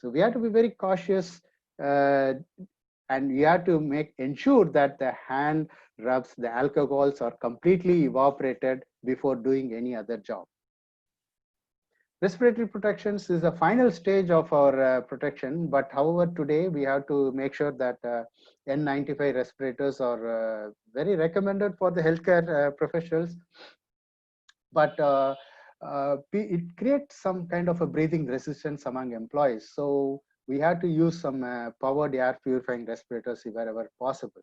So we have to be very cautious and we have to ensure that the hand rubs, the alcohols are completely evaporated before doing any other job. Respiratory protections is the final stage of our protection, but however, today we have to make sure that N95 respirators are very recommended for the healthcare professionals, but it creates some kind of a breathing resistance among employees. So we have to use some powered air purifying respirators wherever possible.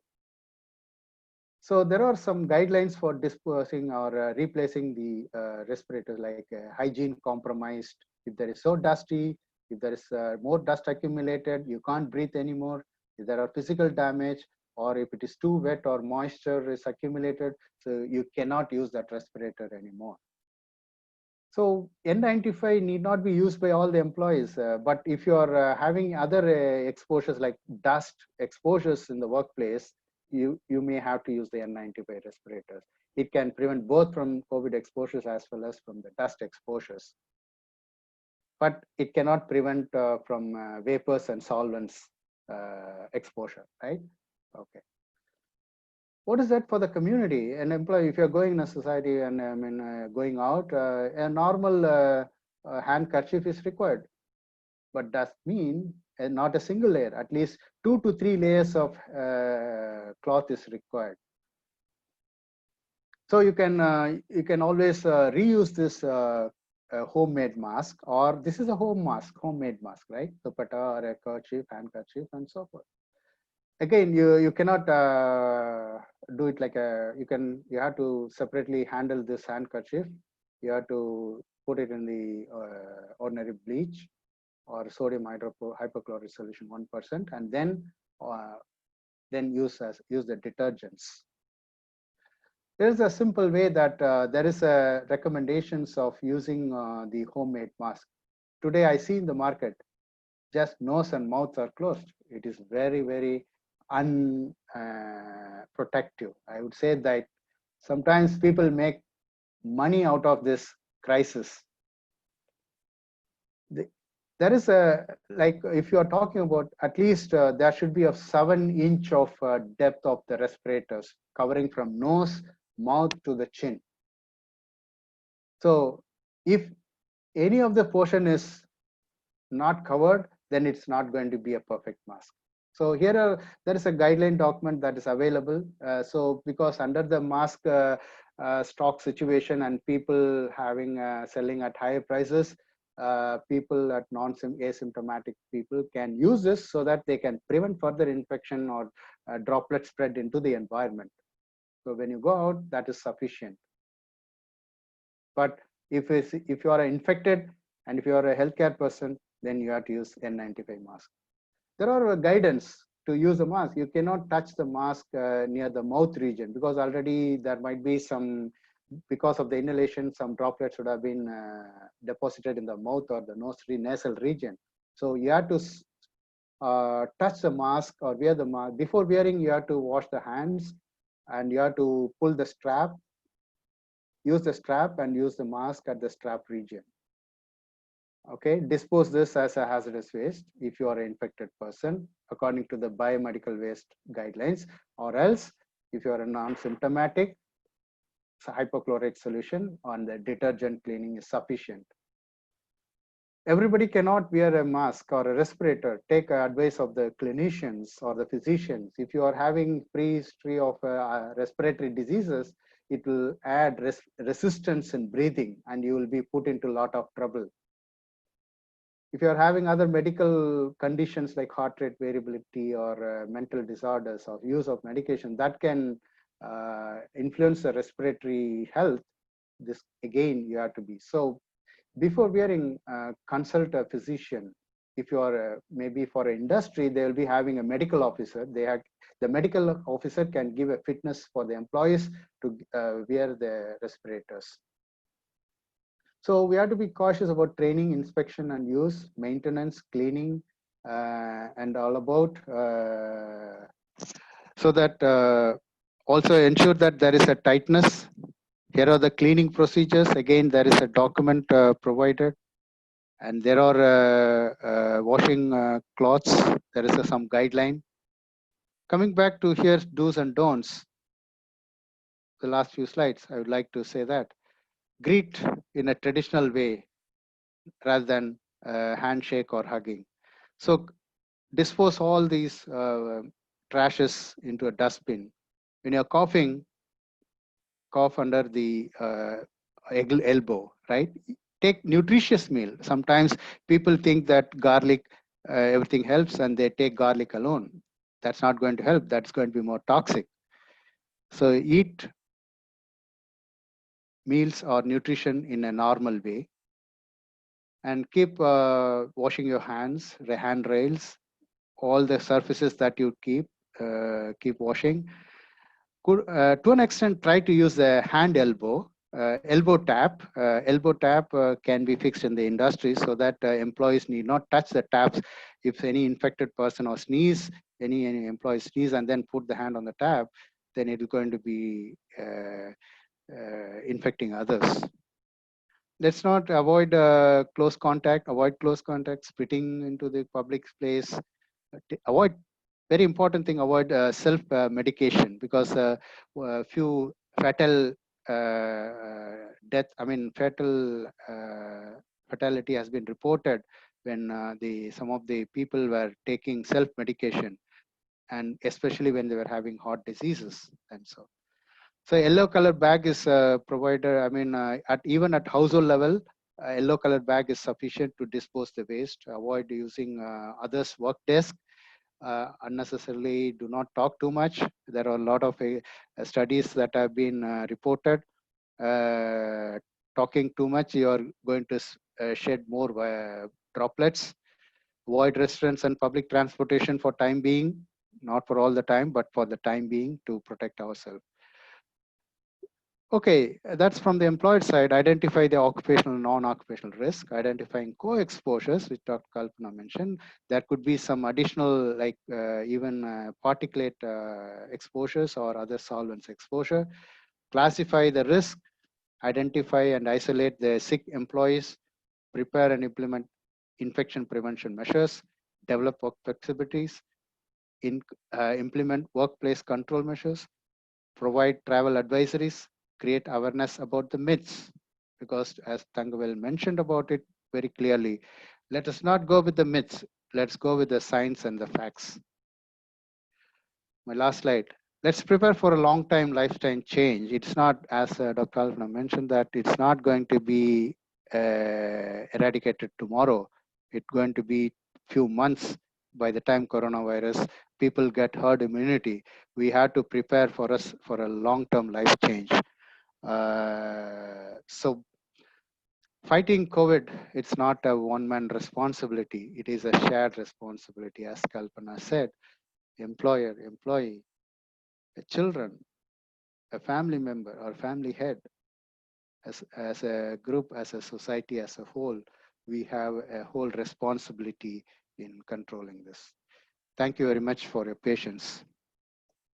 So there are some guidelines for disposing or replacing the respirators, like hygiene compromised. If there is so dusty, if there is more dust accumulated, you can't breathe anymore. If there are physical damage, or if it is too wet or moisture is accumulated, so you cannot use that respirator anymore. So N95 need not be used by all the employees, but if you are having other exposures like dust exposures in the workplace, you may have to use the N95 respirators. It can prevent both from COVID exposures as well as from the dust exposures. But it cannot prevent from vapors and solvents exposure, right? Okay. What is that for the community? An employee, if you're going in a society and going out, a normal handkerchief is required. But does mean not a single layer, at least 2 to 3 layers of cloth is required. So you can always reuse this homemade mask, or this is a homemade mask, right? Dupatta or a kerchief, handkerchief, and so forth. Again, you cannot do it like you have to separately handle this handkerchief. You have to put it in the ordinary bleach or sodium hypochlorite solution 1%, and then use the detergents. There is a simple way that there is a recommendations of using the homemade mask. Today I see in the market, just nose and mouth are closed. It is very, very unprotective. I would say that sometimes people make money out of this crisis. There is like if you are talking about at least there should be a 7 inch of depth of the respirators covering from nose, mouth to the chin. So if any of the portion is not covered, then it's not going to be a perfect mask. So there is a guideline document that is available. So because under the mask stock situation and people having selling at higher prices, people at asymptomatic people can use this so that they can prevent further infection or droplet spread into the environment. So when you go out, that is sufficient. But if you are infected and if you are a healthcare person, then you have to use N95 mask. There are guidance to use a mask. You cannot touch the mask near the mouth region because already there might be some, because of the inhalation, some droplets would have been deposited in the mouth or the nasal region. So you have to touch the mask or wear the mask. Before wearing, you have to wash the hands and you have to pull the strap, use the strap and use the mask at the strap region. Okay, dispose this as a hazardous waste if you are an infected person according to the biomedical waste guidelines, or else if you are a non-symptomatic, hypochlorite solution on the detergent cleaning is sufficient. Everybody cannot wear a mask or a respirator. Take advice of the clinicians or the physicians. If you are having pre-history of respiratory diseases, it will add resistance in breathing and you will be put into a lot of trouble. If you are having other medical conditions like heart rate variability or mental disorders or use of medication, that can influence the respiratory health. This again, you have to be. So before wearing, consult a physician. If you are maybe for an industry, they will be having a medical officer. The medical officer can give a fitness for the employees to wear the respirators. So we have to be cautious about training, inspection and use, maintenance, cleaning, and all about, so that also ensure that there is a tightness. Here are the cleaning procedures. Again, there is a document provided, and there are washing cloths. There is some guideline. Coming back to here, do's and don'ts. The last few slides, I would like to say that greet in a traditional way rather than handshake or hugging. So dispose all these trashes into a dustbin. When you're coughing, cough under the elbow, right? Take nutritious meal. Sometimes people think that garlic, everything helps and they take garlic alone. That's not going to help. That's going to be more toxic. So eat meals or nutrition in a normal way and keep washing your hands, the handrails, all the surfaces that you keep washing. To an extent, try to use the hand elbow. Elbow tap can be fixed in the industry so that employees need not touch the taps. If any infected person or sneeze, any employee sneeze and then put the hand on the tap, then it is going to be infecting others. Let's not avoid close contact, spitting into the public place, avoid, very important thing, avoid self medication, because few fatal fatality has been reported when some of the people were taking self medication, and especially when they were having heart diseases and so. So yellow color bag is provided. Even at household level, yellow color bag is sufficient to dispose the waste. Avoid using others' work desk. Unnecessarily do not talk too much. There are a lot of studies that have been reported. Talking too much, you are going to shed more droplets. Avoid restaurants and public transportation for time being, not for all the time, but for the time being, to protect ourselves. Okay, that's from the employed side. Identify the occupational, non-occupational risk. Identifying co-exposures, which Dr. Kalpana mentioned. There could be some additional, like even particulate exposures or other solvents exposure. Classify the risk. Identify and isolate the sick employees. Prepare and implement infection prevention measures. Develop work flexibilities. Implement workplace control measures. Provide travel advisories. Create awareness about the myths, because as Thangavel mentioned about it very clearly, let us not go with the myths. Let's go with the science and the facts. My last slide. Let's prepare for a long-time lifestyle change. It's not, as Dr. Kalpana mentioned, that it's not going to be eradicated tomorrow. It's going to be few months by the time coronavirus people get herd immunity. We have to prepare for us for a long-term life change. So fighting COVID, it's not a one-man responsibility. It is a shared responsibility, as Kalpana said. Employer, employee, children, a family member or family head, as a group, as a society as a whole, we have a whole responsibility in controlling this. Thank you very much for your patience.